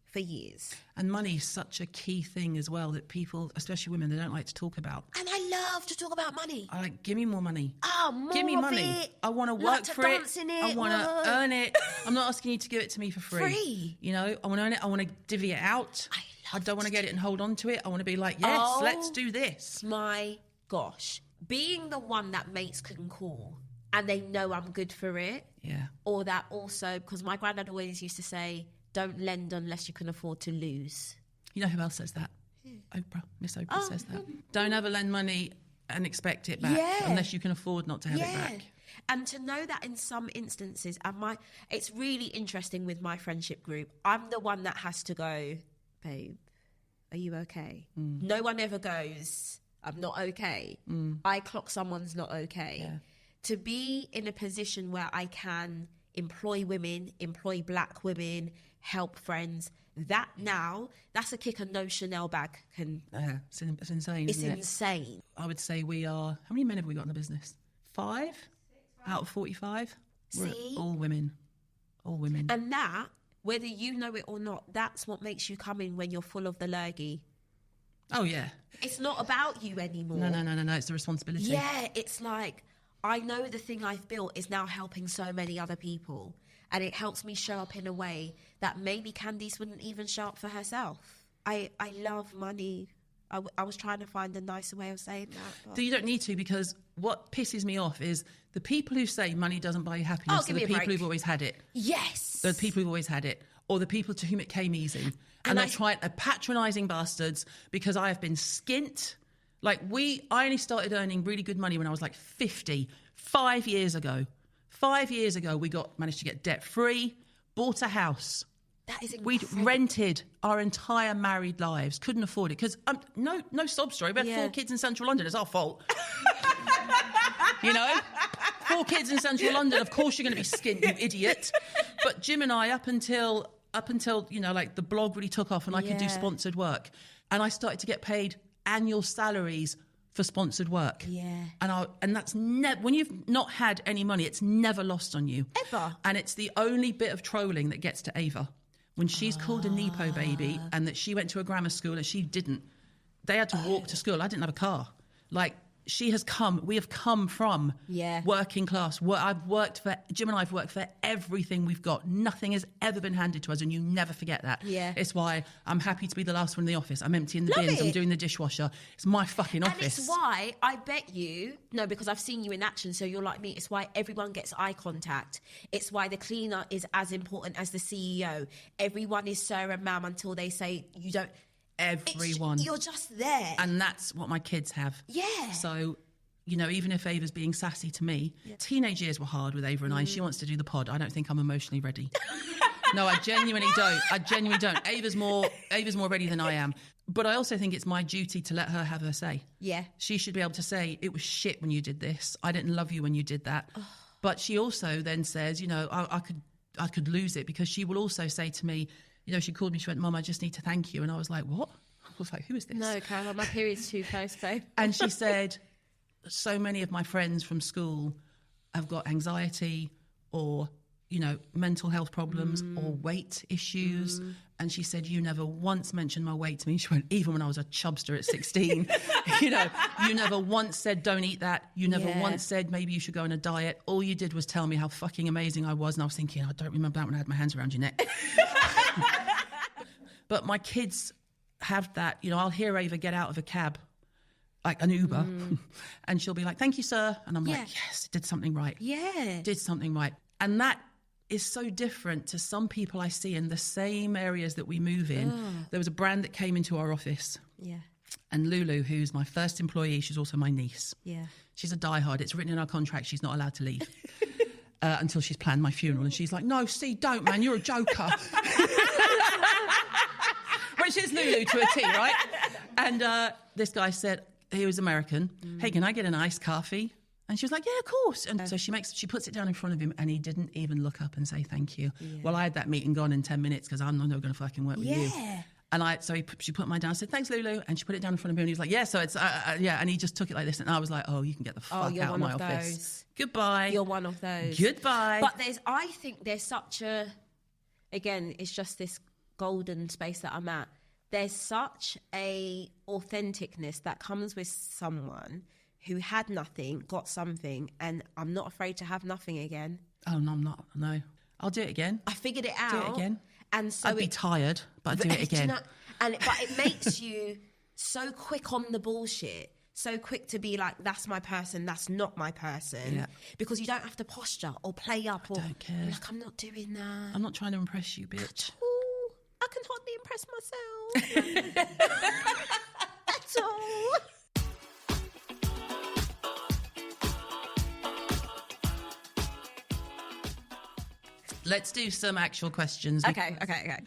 For years. And money's such a key thing as well that people, especially women, they don't like to talk about. And I love to talk about money. I like, give me more money. Oh, more give me of money. it. I want to work for it. I want to earn it. I'm not asking you to give it to me for free. Free. You know, I want to earn it. I want to divvy it out. I don't want to get it and hold on to it. I want to be like, yes, let's do this. My gosh. Being the one that mates can call and they know I'm good for it. Yeah. Or that also, because my granddad always used to say, don't lend unless you can afford to lose. You know who else says that? Oprah. Miss Oprah says that. Don't ever lend money and expect it back unless you can afford not to have it back. And to know that in some instances, and it's really interesting with my friendship group. I'm the one that has to go, babe, are you okay? No one ever goes, I'm not okay. I clock someone's not okay. Yeah. To be in a position where I can employ women, employ black women, help friends, that's a kick a no Chanel bag can. It's insane. It's isn't it? insane. I would say we are. How many men have we got in the business? 5 out of 45. We're See? all women. All women. And that, whether you know it or not, that's what makes you come in when you're full of the lurgy. Oh yeah. It's not about you anymore. No. It's the responsibility. Yeah, it's like, I know the thing I've built is now helping so many other people. And it helps me show up in a way that maybe Candice wouldn't even show up for herself. I love money. I was trying to find a nicer way of saying that. You don't need to, because what pisses me off is the people who say money doesn't buy you happiness are the people who've always had it. Yes. They're the people who've always had it. Or the people to whom it came easy. And they're patronising bastards because I have been skint. Like I only started earning really good money when I was like 50, 5 years ago. 5 years ago, we managed to get debt-free, bought a house. That is incredible. We'd rented our entire married lives, couldn't afford it. Because, no sob story, we had 4 kids in central London. It's our fault. 4 kids in central London, of course you're going to be skint, you idiot. But Jim and I, up until like the blog really took off and I could do sponsored work. And I started to get paid annual salaries for sponsored work. Yeah. And that's when you've not had any money, it's never lost on you. Ever. And it's the only bit of trolling that gets to Ava. When she's called a Nepo baby and that she went to a grammar school and she didn't. They had to walk to school. I didn't have a car. Like, we have come from working class. Jim and I have worked for everything we've got. Nothing has ever been handed to us, and you never forget that. Yeah. It's why I'm happy to be the last one in the office. I'm emptying the bins. I'm doing the dishwasher. It's my fucking office. And it's why I bet because I've seen you in action, so you're like me. It's why everyone gets eye contact. It's why the cleaner is as important as the CEO. Everyone is sir and ma'am until they say you don't. Everyone. You're just there. And that's what my kids have. Yeah. So, even if Ava's being sassy to me, teenage years were hard with Ava and I. She wants to do the pod. I don't think I'm emotionally ready. No, I genuinely don't. Ava's more ready than I am. But I also think it's my duty to let her have her say. Yeah. She should be able to say, it was shit when you did this. I didn't love you when you did that. But she also then says, I could lose it, because she will also say to me, she called me, she went, Mum, I just need to thank you. And I was like, what? I was like, who is this? No, Caroline, my period's too close, babe. And she said, so many of my friends from school have got anxiety or, mental health problems or weight issues. And she said, you never once mentioned my weight to me. She went, even when I was a chubster at 16, you never once said, don't eat that. You never once said, maybe you should go on a diet. All you did was tell me how fucking amazing I was. And I was thinking, I don't remember that when I had my hands around your neck. But my kids have that, I'll hear Ava get out of a cab, like an Uber, and she'll be like, thank you, sir. And I'm like, yes, did something right. Yeah. Did something right. And that is so different to some people I see in the same areas that we move in. There was a brand that came into our office. Yeah. And Lulu, who's my first employee, she's also my niece. Yeah. She's a diehard. It's written in our contract she's not allowed to leave until she's planned my funeral. And she's like, no, see, don't, man, you're a joker. Which is Lulu to a T, right? And this guy said, he was American, hey, can I get an iced coffee? And she was like, yeah, of course. And so she puts it down in front of him, and he didn't even look up and say thank you. Yeah. Well, I had that meeting gone in 10 minutes because I'm not going to fucking work with you. And she put mine down. I said, thanks, Lulu. And she put it down in front of him, and he was like, yeah, so it's, yeah. And he just took it like this. And I was like, oh, you can get the fuck out of my office. Goodbye. You're one of those. Goodbye. But I think there's such a, again, it's just this golden space that I'm at. There's such a authenticness that comes with someone who had nothing, got something, and I'm not afraid to have nothing again. Oh, no, I'm not. No. I'll do it again. I figured it out. Do it again. And so I'd be tired, but I'd do it again. But it makes you so quick on the bullshit so quick to be like, that's my person, that's not my person. Yeah. Because you don't have to posture or play up or don't care. like, I'm not doing that. I'm not trying to impress you, bitch. Oh, I can hardly impress myself. That's all. Let's do some actual questions. Okay.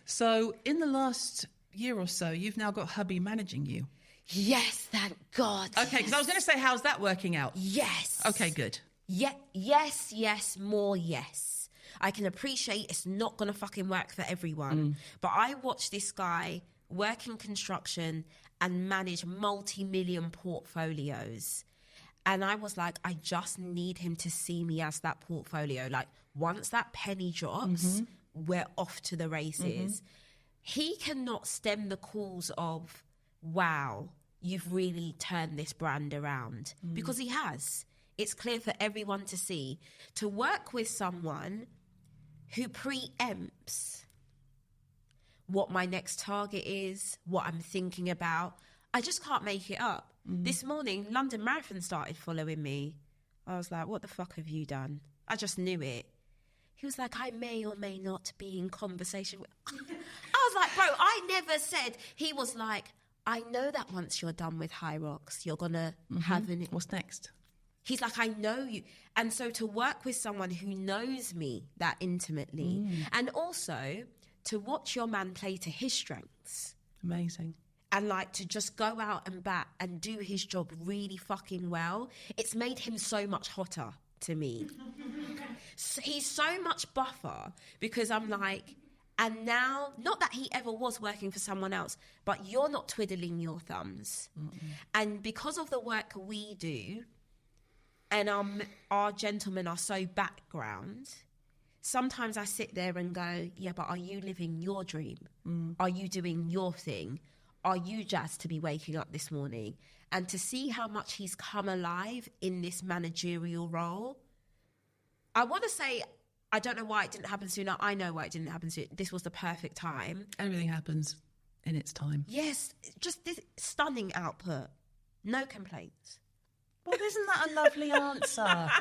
So in the last year or so, you've now got hubby managing you. Yes, thank God. Okay, because I was going to say, how's that working out? Yes. Okay, good. Yeah, yes, more yes. I can appreciate it's not going to fucking work for everyone. But I watched this guy work in construction and manage multi-million portfolios. And I was like, I just need him to see me as that portfolio. Like, once that penny drops, we're off to the races. He cannot stem the calls of, wow, you've really turned this brand around. Because he has. It's clear for everyone to see. To work with someone who preempts what my next target is, what I'm thinking about, I just can't make it up. This morning, London Marathon started following me. I was like, what the fuck have you done? I just knew it. He was like, I may or may not be in conversation with... I was like, bro, I never said... He was like, I know that once you're done with High Rocks, you're going to have an... What's next? He's like, I know you. And so to work with someone who knows me that intimately, and also to watch your man play to his strengths. Amazing. And like to just go out and bat and do his job really fucking well, it's made him so much hotter to me. So he's so much buffer because I'm like, and now, not that he ever was working for someone else, but you're not twiddling your thumbs. And because of the work we do, and our gentlemen are so background, sometimes I sit there and go, yeah, but are you living your dream? Are you doing your thing? Are you jazzed to be waking up this morning? And to see how much he's come alive in this managerial role, I want to say, I don't know why it didn't happen sooner. I know why it didn't happen sooner. This was the perfect time. Everything happens in its time. Yes, just this stunning output. No complaints. Well, isn't that a lovely answer?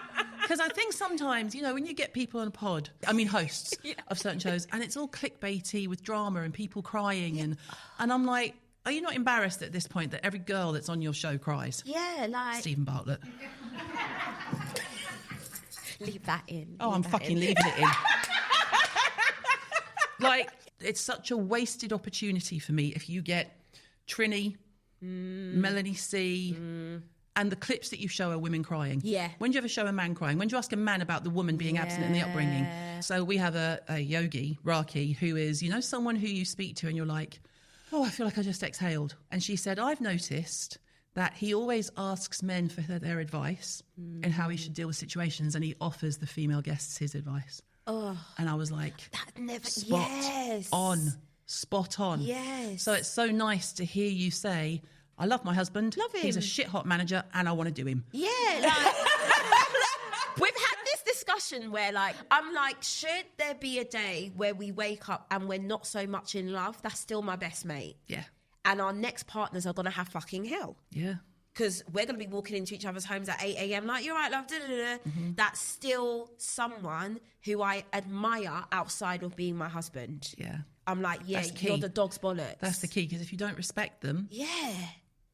Because I think sometimes, you know, when you get people on a pod, I mean hosts of certain shows, and it's all clickbaity with drama and people crying, and I'm like, are you not embarrassed at this point that every girl that's on your show cries? Yeah, like... Stephen Bartlett. Leave that in. Oh, I'm fucking leaving it in. Like, it's such a wasted opportunity for me if you get Trini, Melanie C... And the clips that you show are women crying. Yeah. When do you ever show a man crying? When do you ask a man about the woman being absent in the upbringing? So we have a yogi, Raki, who is, you know, someone who you speak to and you're like, oh, I feel like I just exhaled. And she said, I've noticed that he always asks men for their advice and how he should deal with situations, and he offers the female guests his advice. Oh. And I was like, that never... spot on. Yes. So it's so nice to hear you say, I love my husband. Love him. He's a shit hot manager and I want to do him. Yeah, like... We've had this discussion where, like, I'm like, should there be a day where we wake up and we're not so much in love? That's still my best mate. Yeah. And our next partners are going to have fucking hell. Yeah. Because we're going to be walking into each other's homes at 8 a.m. like, you're right, love, da-da-da-da. That's still someone who I admire outside of being my husband. Yeah. I'm like, yeah, you're the dog's bollocks. That's the key, because if you don't respect them... Yeah.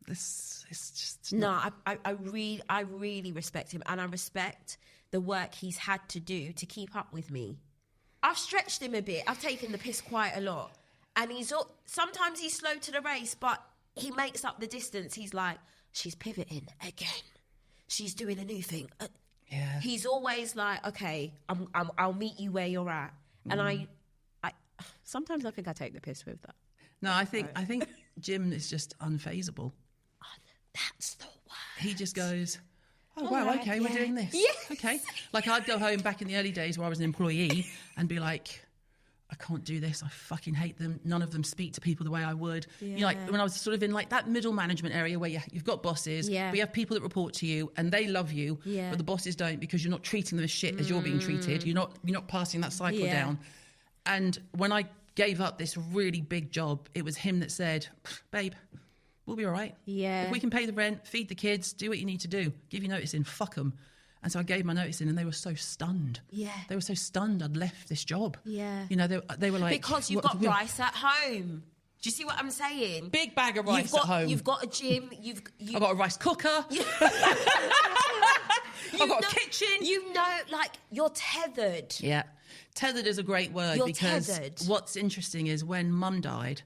It's just... No, I really respect him, and I respect the work he's had to do to keep up with me. I've stretched him a bit. I've taken the piss quite a lot. And sometimes he's slow to the race, but he makes up the distance. He's like, she's pivoting again. She's doing a new thing. Yeah. He's always like, okay, I'll meet you where you're at. And I sometimes I think I take the piss with that. No, I think Jim is just unfazable. That's the word. He just goes, oh, wow, right, okay, yeah. we're doing this. Yes. Okay. Like, I'd go home back in the early days where I was an employee and be like, I can't do this. I fucking hate them. None of them speak to people the way I would. Yeah. You know, like when I was sort of in like that middle management area where you've got bosses, but you have people that report to you and they love you, but the bosses don't, because you're not treating them as shit as you're being treated. You're not passing that cycle down. And when I gave up this really big job, it was him that said, babe, We'll be all right. Yeah. If we can pay the rent, feed the kids, do what you need to do, give your notice in, fuck them. And so I gave my notice in, and they were so stunned. Yeah. They were so stunned I'd left this job. Yeah. You know, they were like... Because you've got rice at home. Do you see what I'm saying? Big bag of rice at home. You've got a gym. I've got a rice cooker. I've got a kitchen. You know, like, you're tethered. Yeah. Tethered is a great word. You're because tethered. What's interesting is when Mum died,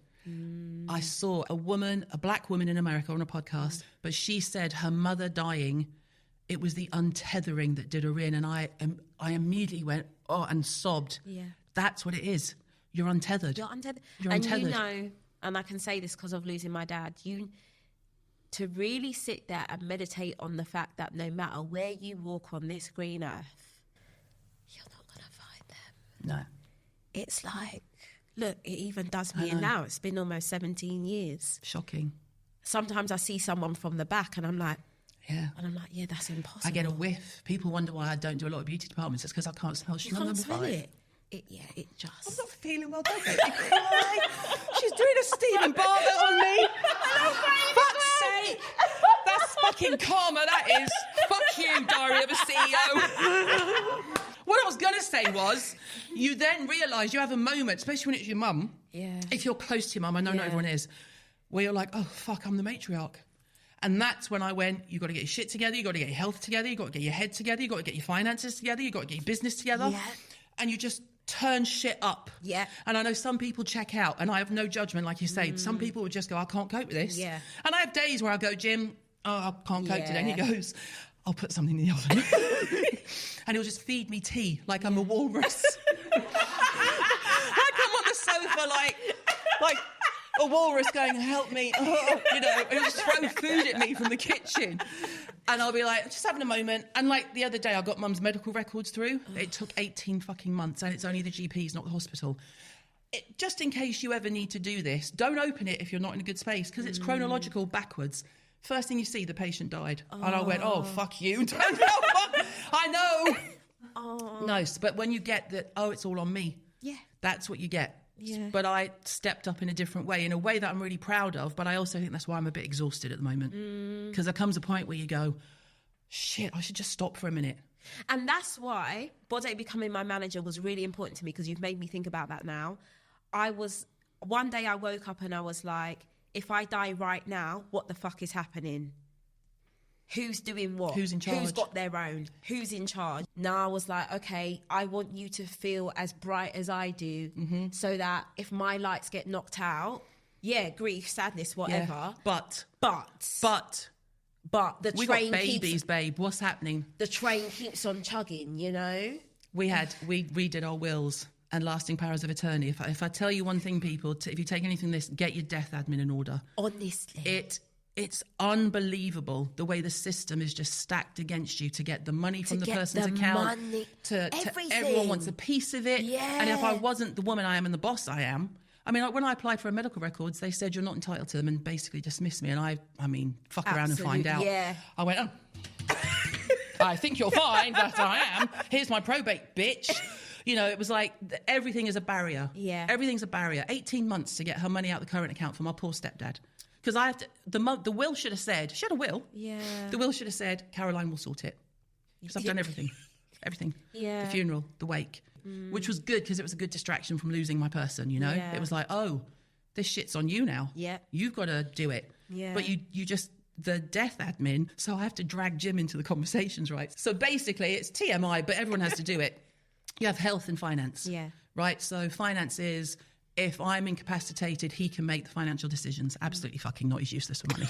I saw a black woman in America on a podcast, but she said her mother dying, it was the untethering that did her in. And I immediately went, and sobbed. Yeah. That's what it is. You're untethered. You're untethered. You're and untethered. you know, and I can say this because of losing my dad, to really sit there and meditate on the fact that no matter where you walk on this green earth, you're not going to find them. No. It's like, look, it even does me in now. It's been almost 17 years. Shocking. Sometimes I see someone from the back and I'm like, yeah, that's impossible. I get a whiff. People wonder why I don't do a lot of beauty departments. It's because I can't smell You Chanel can't number smell 5. it. It just... I'm not feeling well, don't make me cry. She's doing a Stephen Barber on me. Fuck's sake. That's fucking karma, that is. Fuck you, Diary of a CEO. What I was going to say was, you then realise you have a moment, especially when it's your mum. Yeah. If you're close to your mum, I know not everyone is, where you're like, oh, fuck, I'm the matriarch. And that's when I went, you've got to get your shit together, you've got to get your health together, you've got to get your head together, you've got to get your finances together, you've got to get your business together. Yeah. And you just turn shit up. Yeah. And I know some people check out, and I have no judgment, like you say. Some people would just go, I can't cope with this. Yeah. And I have days where I go, Jim, I can't cope today. And he Yeah. goes, I'll put something in the oven. And he'll just feed me tea like I'm a walrus. Like I'm on the sofa like a walrus going, help me. Oh, you know, and he'll just throw food at me from the kitchen. And I'll be like, just having a moment. And like the other day, I got Mum's medical records through. It took 18 fucking months, and it's only the GPs, not the hospital. Just in case you ever need to do this, don't open it if you're not in a good space, because it's chronological backwards. First thing you see, the patient died. And I went, oh, fuck you. I know. No, but when you get that, it's all on me. Yeah. That's what you get. Yeah. But I stepped up in a different way, in a way that I'm really proud of, but I also think that's why I'm a bit exhausted at the moment. Because there comes a point where you go, shit, I should just stop for a minute. And that's why Bode becoming my manager was really important to me, because you've made me think about that now. One day I woke up and I was like, if I die right now, what the fuck is happening? Who's doing what? Who's in charge? Who's got their own? Who's in charge? Now I was like, okay, I want you to feel as bright as I do, so that if my lights get knocked out, grief, sadness, whatever. Yeah. But the we train got babies, babe. What's happening? The train keeps on chugging, you know? We redid our wills and lasting powers of attorney. If I tell you one thing, people, if you take anything this, get your death admin in order. Honestly. It's unbelievable the way the system is just stacked against you to get the money from the person's account. To everyone wants a piece of it. Yeah. And if I wasn't the woman I am and the boss I am, I mean, like when I applied for medical records, they said you're not entitled to them and basically dismissed me. And I mean, fuck around and find out. Yeah. I went, I think you'll find that I am. Here's my probate, bitch. You know, it was like everything is a barrier. Yeah. Everything's a barrier. 18 months to get her money out the current account for my poor stepdad. Because I have to, the will should have said, she had a will. Yeah. The will should have said, Caroline will sort it. Because I've done everything. Everything. Yeah. The funeral, the wake. Which was good because it was a good distraction from losing my person, you know? Yeah. It was like, oh, this shit's on you now. Yeah. You've got to do it. Yeah. But you just, the death admin, so I have to drag Jim into the conversations, right? So basically it's TMI, but everyone has to do it. You have health and finance. Yeah. Right? So finance is, if I'm incapacitated, he can make the financial decisions. Absolutely fucking not. He's useless for money.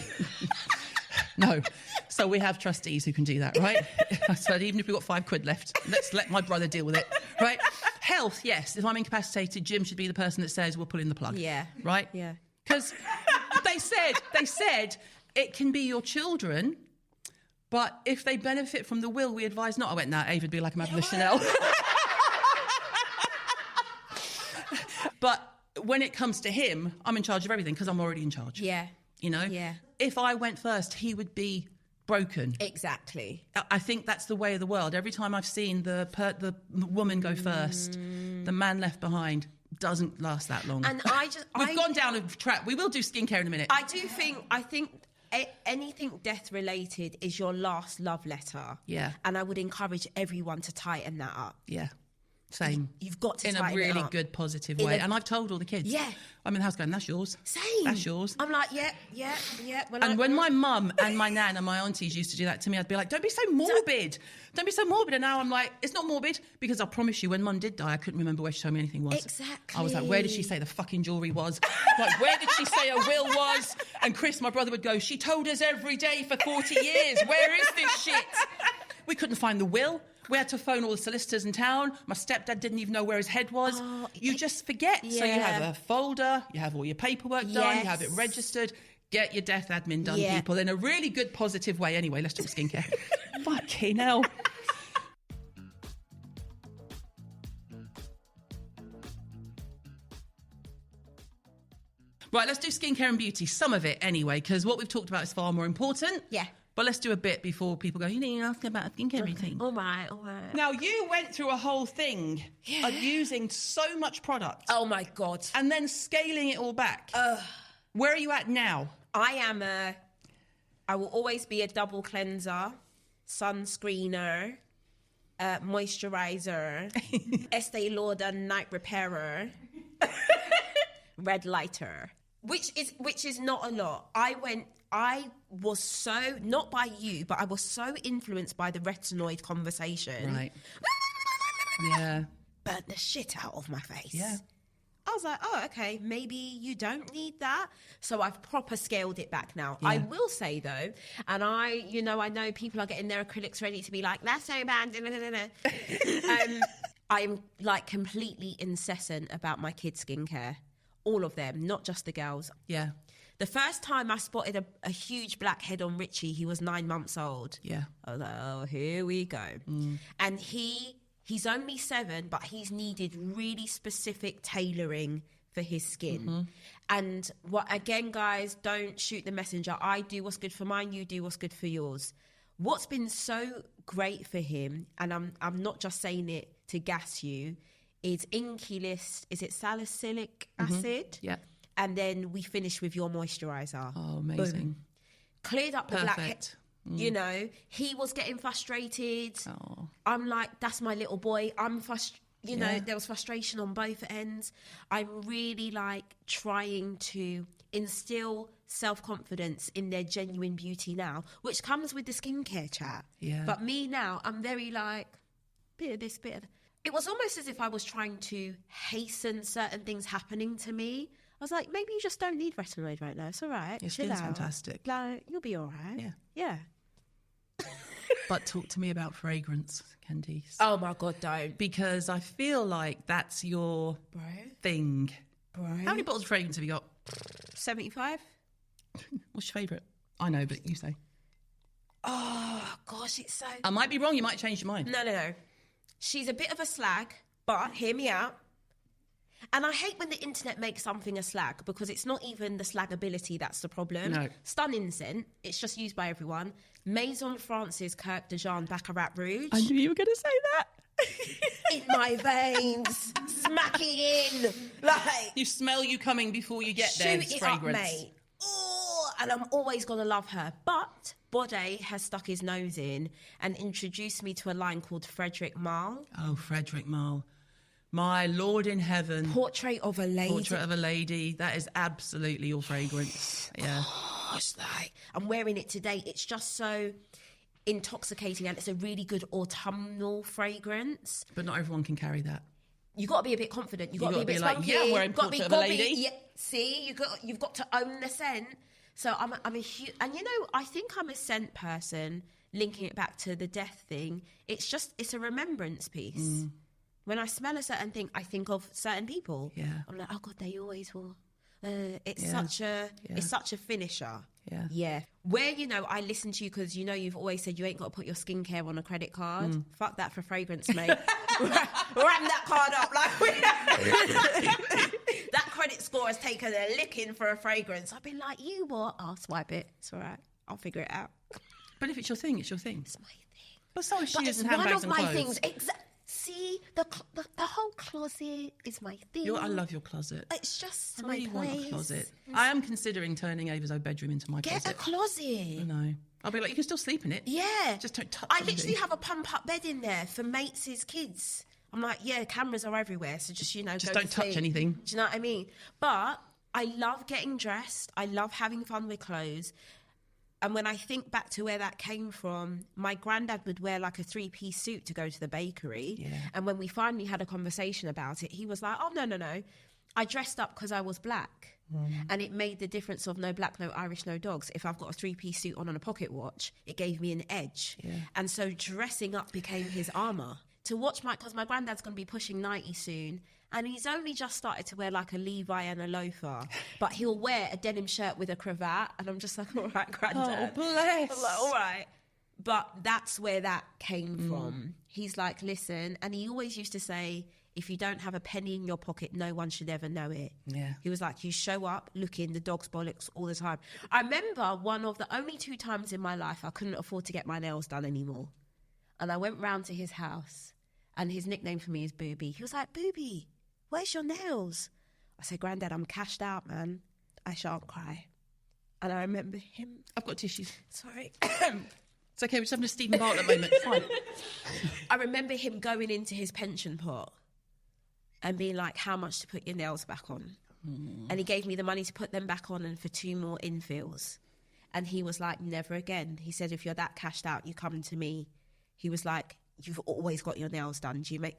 No. So we have trustees who can do that, right? I said, even if we've got £5 left, let's let my brother deal with it, right? Health, yes. If I'm incapacitated, Jim should be the person that says we'll pull in the plug. Yeah. Right? Yeah. Because they said it can be your children, but if they benefit from the will, we advise not. I went, Ava would be like I'm having the Chanel. But when it comes to him, I'm in charge of everything because I'm already in charge. Yeah. You know? Yeah. If I went first, he would be broken. Exactly. I think that's the way of the world. Every time I've seen the woman go first, the man left behind, doesn't last that long. And We've gone down a track. We will do skincare in a minute. I think anything death related is your last love letter. Yeah. And I would encourage everyone to tighten that up. Yeah. Same. You've got to in tighten a really it up. good, positive way. And I've told all the kids. Yeah. I'm in the house going, that's yours. Same. That's yours. I'm like, yeah. When my mum and my nan and my aunties used to do that to me, I'd be like, don't be so morbid. Don't be so morbid. And now I'm like, it's not morbid, because I promise you, when Mum did die, I couldn't remember where she told me anything was. Exactly. I was like, where did she say the fucking jewellery was? Like, where did she say a will was? And Chris, my brother, would go, she told us every day for 40 years. Where is this shit? We couldn't find the will. We had to phone all the solicitors in town. My stepdad didn't even know where his head was. You just forget. Yeah. So you have a folder, you have all your paperwork done, you have it registered. Get your death admin done, people, in a really good, positive way. Anyway, let's talk skincare. Fucking hell. Right, let's do skincare and beauty. Some of it, anyway, because what we've talked about is far more important. Yeah. But let's do a bit before people go, you need to ask about a skincare routine. All right. Now, you went through a whole thing of using so much product. Oh, my God. And then scaling it all back. Where are you at now? I will always be a double cleanser, sunscreener, moisturizer, Estee Lauder night repairer, red lighter, which is not a lot. I was so, not by you, but I was so influenced by the retinoid conversation. Right. Yeah. Burnt the shit out of my face. Yeah. I was like, oh, okay, maybe you don't need that. So I've proper scaled it back now. Yeah. I will say, though, and I know people are getting their acrylics ready to be like, that's so bad. I'm like completely incessant about my kids' skincare. All of them, not just the girls. Yeah. The first time I spotted a huge blackhead on Richie, he was 9 months old. Yeah. I was like, oh, here we go. And he's only 7, but he's needed really specific tailoring for his skin. And again, guys, don't shoot the messenger. I do what's good for mine, you do what's good for yours. What's been so great for him, and I'm not just saying it to gas you, is Inky List, is it salicylic acid? Yeah. And then we finish with your moisturiser. Oh, amazing. Boom. Cleared up the blackhead. Perfect. You know, he was getting frustrated. Oh. I'm like, that's my little boy. I'm frustrated. You know, there was frustration on both ends. I'm really like trying to instill self-confidence in their genuine beauty now, which comes with the skincare chat. Yeah. But me now, I'm very like, bit of this, bit of... It was almost as if I was trying to hasten certain things happening to me. I was like, maybe you just don't need retinoid right now. It's all right. Your Chill skin's out. fantastic. Like, you'll be all right. Yeah. Yeah. But talk to me about fragrance, Candice. Oh, my God, don't. Because I feel like that's your thing. Bro. How many bottles of fragrance have you got? 75? What's your favourite? I know, but you say. Oh, gosh, it's so... I might be wrong. You might change your mind. No. She's a bit of a slag, but hear me out. And I hate when the internet makes something a slag, because it's not even the slagability that's the problem. No. Stunning scent. It's just used by everyone. Maison France's Kirk de Jean Baccarat Rouge. I knew you were going to say that. In my veins. Smacking in. Like, You smell you coming before you get there. shoot it Fragrance. up, mate. Oh, and I'm always going to love her. But Bode has stuck his nose in and introduced me to a line called Frederic Malle. Oh, Frederic Malle. My Lord in heaven. Portrait of a Lady. Portrait of a Lady. That is absolutely your fragrance. Yeah. Gosh, like, I'm wearing it today. It's just so intoxicating, and it's a really good autumnal fragrance. But not everyone can carry that. You got to be a bit confident. You got to be a bit like, spunky. yeah, I'm wearing Portrait of a Lady. See, you've got to own the scent. So I'm a huge, and you know, I think I'm a scent person. Linking it back to the death thing, it's a remembrance piece. When I smell a certain thing, I think of certain people. Yeah. I'm like, oh God, they always will. It's such a finisher. Yeah. Yeah. Where, you know, I listen to you because, you know, you've always said you ain't got to put your skincare on a credit card. Fuck that for fragrance, mate. Ram that card up. That credit score has taken a licking for a fragrance. I've been like, you what? I'll swipe it. It's all right. I'll figure it out. But if it's your thing, it's your thing. It's my thing. But so is But shoes it's and one handbags of and my clothes. things. See, The whole closet is my thing. I love your closet. It's just I my really place. want a closet. I am considering turning Ava's old bedroom into my Get closet. a closet. I know. I'll be like, you can still sleep in it. Yeah. Just don't touch I anything. literally have a pump-up bed in there for mates' kids. I'm like, yeah, cameras are everywhere, so just, Just go don't to touch sleep. anything. Do you know what I mean? But I love getting dressed. I love having fun with clothes. And when I think back to where that came from, my granddad would wear like a 3-piece suit to go to the bakery. Yeah. And when we finally had a conversation about it, he was like, oh, no. I dressed up because I was black. And it made the difference of no black, no Irish, no dogs. If I've got a 3-piece suit on and a pocket watch, it gave me an edge. Yeah. And so dressing up became his armour. To watch because my granddad's going to be pushing 90 soon, and he's only just started to wear like a Levi and a loafer, but he'll wear a denim shirt with a cravat, and I'm just like, all right, granddad. Oh, bless. I'm like, all right. But that's where that came from. He's like, listen, and he always used to say, if you don't have a penny in your pocket, no one should ever know it. Yeah. He was like, you show up looking the dog's bollocks all the time. I remember one of the only 2 times in my life I couldn't afford to get my nails done anymore. And I went round to his house, and his nickname for me is Booby. He was like, Booby, where's your nails? I said, Granddad, I'm cashed out, man. I shan't cry. And I remember him. I've got tissues. Sorry. It's okay, we're just having a Stephen Bartlett moment. It's fine. I remember him going into his pension pot and being like, how much to put your nails back on? And he gave me the money to put them back on and for 2 more infills. And he was like, never again. He said, if you're that cashed out, you come to me. He was like, you've always got your nails done. Do you make...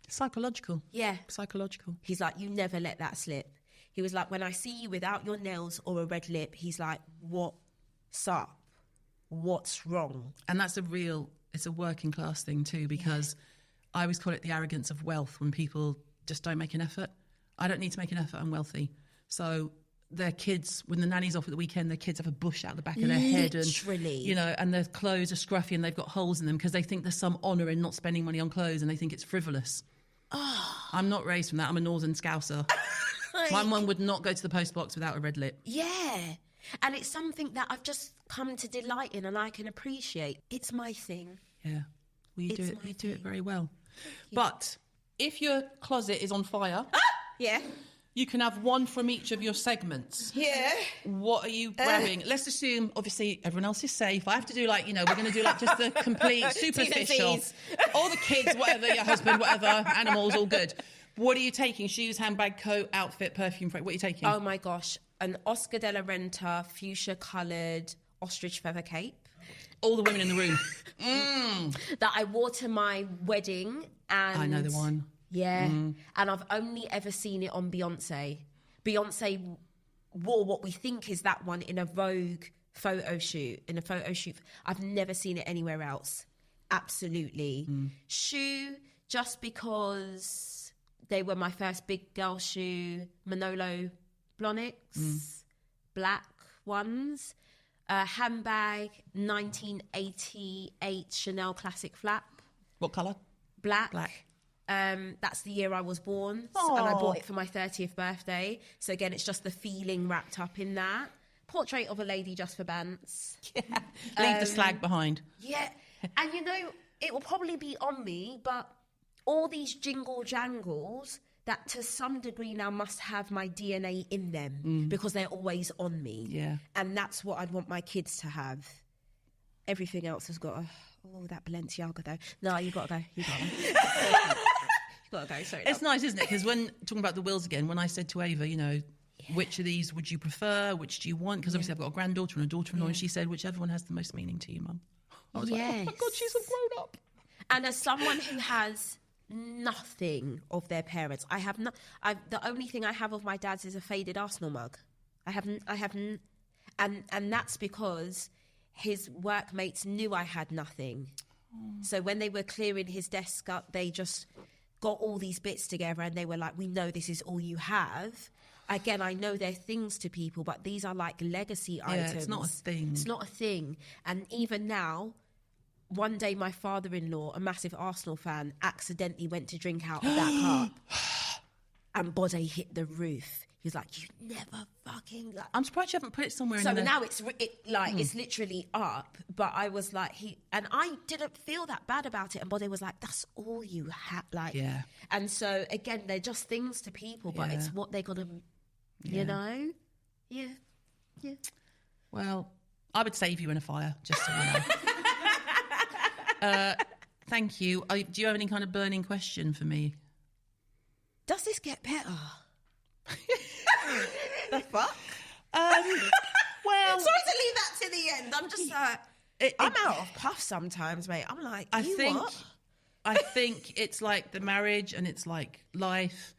Psychological. Yeah. Psychological. He's like, you never let that slip. He was like, when I see you without your nails or a red lip, he's like, what's up? What's wrong? And that's it's a working class thing too, because I always call it the arrogance of wealth when people just don't make an effort. I don't need to make an effort. I'm wealthy. So their kids, when the nanny's off at the weekend, their kids have a bush out the back of their head, and and their clothes are scruffy and they've got holes in them because they think there's some honour in not spending money on clothes, and they think it's frivolous. I'm not raised from that. I'm a northern Scouser. My mum would not go to the post box without a red lip. Yeah. And it's something that I've just come to delight in and I can appreciate. It's my thing. Yeah. Well, you do it very well. But if your closet is on fire... Yeah. You can have one from each of your segments. Yeah. What are you grabbing? Let's assume, obviously, everyone else is safe. I have to do we're going to do just the complete superficial. All the kids, whatever, your husband, whatever, animals, all good. What are you taking? Shoes, handbag, coat, outfit, perfume? What are you taking? Oh my gosh. An Oscar de la Renta, fuchsia coloured ostrich feather cape. All the women in the room. That I wore to my wedding. And I know the one. Yeah. And I've only ever seen it on Beyonce. Beyonce wore what we think is that one in a Vogue photo shoot. I've never seen it anywhere else. Absolutely. Shoe, just because they were my first big girl shoe. Manolo Blahniks, black ones. Handbag, 1988 Chanel Classic Flap. What colour? Black. Black. That's the year I was born, and I bought it for my 30th birthday. So again, it's just the feeling wrapped up in that. Portrait of a lady just for bants. Yeah. Leave the slag behind. Yeah. And it will probably be on me, but all these jingle jangles that to some degree now must have my DNA in them because they're always on me. Yeah. And that's what I'd want my kids to have. Everything else has got that Balenciaga though. No, you got to go. You got to go. You got to go. Sorry. It's nice, isn't it? Because when talking about the wills again, when I said to Ava, which of these would you prefer? Which do you want? Because obviously I've got a granddaughter and a daughter-in-law, and she said, whichever one has the most meaning to you, Mum. I was like, oh my God, she's a grown-up. And as someone who has nothing of their parents, the only thing I have of my dad's is a faded Arsenal mug. I haven't, and that's because his workmates knew I had nothing. So when they were clearing his desk up, they just got all these bits together and they were like, we know this is all you have. Again, I know they're things to people, but these are like legacy items. It's not a thing. It's not a thing. And even now, one day my father-in-law, a massive Arsenal fan, accidentally went to drink out of that cup and body hit the roof. He was like, you never fucking... Like, I'm surprised you haven't put it somewhere so in the... now it's it's literally up, but I was like, and I didn't feel that bad about it, and Bode was like, that's all you had, like. Yeah. And so again, they're just things to people, but it's what they're gonna, you know. Yeah. Well, I would save you in a fire, just so you know. Thank you. Do you have any kind of burning question for me? Does this get better? The fuck? Well, sorry to leave that to the end. I'm just like, I'm out of puff sometimes, mate. I'm like, I think it's like the marriage, and it's like life.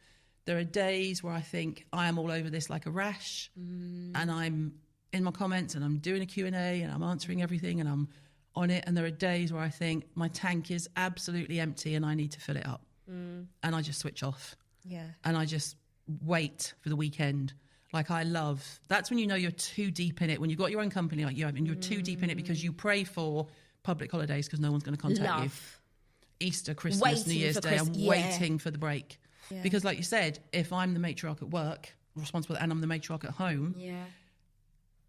There are days where I think I am all over this like a rash, and I'm in my comments, and I'm doing a Q&A, and I'm answering everything, and I'm on it. And there are days where I think my tank is absolutely empty, and I need to fill it up, and I just switch off. Yeah. And I just wait for the weekend. Like that's when you know you're too deep in it. When you've got your own company like you have, and you're too deep in it because you pray for public holidays because no one's going to contact you. Easter, Christmas, New Year's Day, I'm waiting for the break. Yeah. Because like you said, if I'm the matriarch at work, responsible, and I'm the matriarch at home,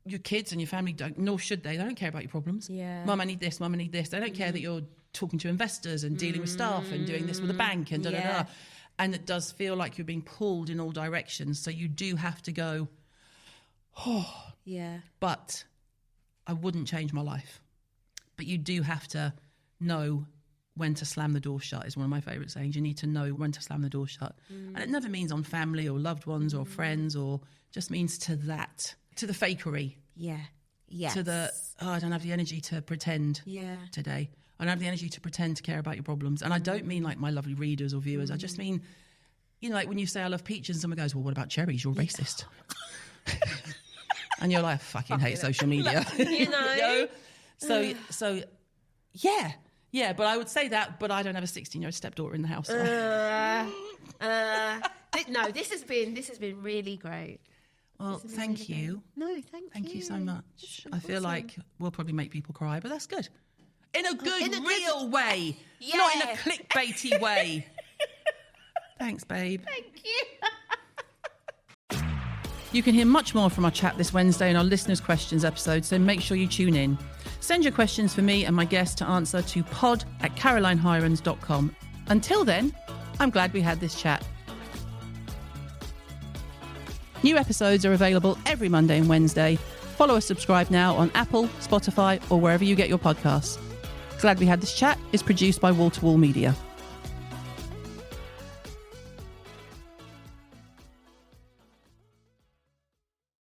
your kids and your family nor should they don't care about your problems. Yeah. Mum, I need this, Mum, I need this. They don't care that you're talking to investors and dealing with staff and doing this with a bank and da-da-da. And it does feel like you're being pulled in all directions. So you do have to go, but I wouldn't change my life. But you do have to know when to slam the door shut, is one of my favourite sayings. You need to know when to slam the door shut. And it never means on family or loved ones or friends, or just means to the fakery. Yeah. Yes. To the, I don't have the energy to pretend today. I don't have the energy to pretend to care about your problems. And I don't mean like my lovely readers or viewers. I just mean, you know, like when you say I love peaches and someone goes, well, what about cherries? You're racist. And you're like, I fucking hate social media. You know? So yeah. But I would say that, but I don't have a 16-year-old stepdaughter in the house. No, this has been really great. Well, thank you. No, thank you. Thank you so much. I feel like we'll probably make people cry, but that's good. In a good, real way. Yeah. Not in a clickbaity way. Thanks, babe. Thank you. You can hear much more from our chat this Wednesday in our listeners' questions episode, so make sure you tune in. Send your questions for me and my guest to answer to pod@carolinehirons.com. Until then, I'm glad we had this chat. New episodes are available every Monday and Wednesday. Follow or subscribe now on Apple, Spotify, or wherever you get your podcasts. Glad We Had This Chat is produced by Wall to Wall Media.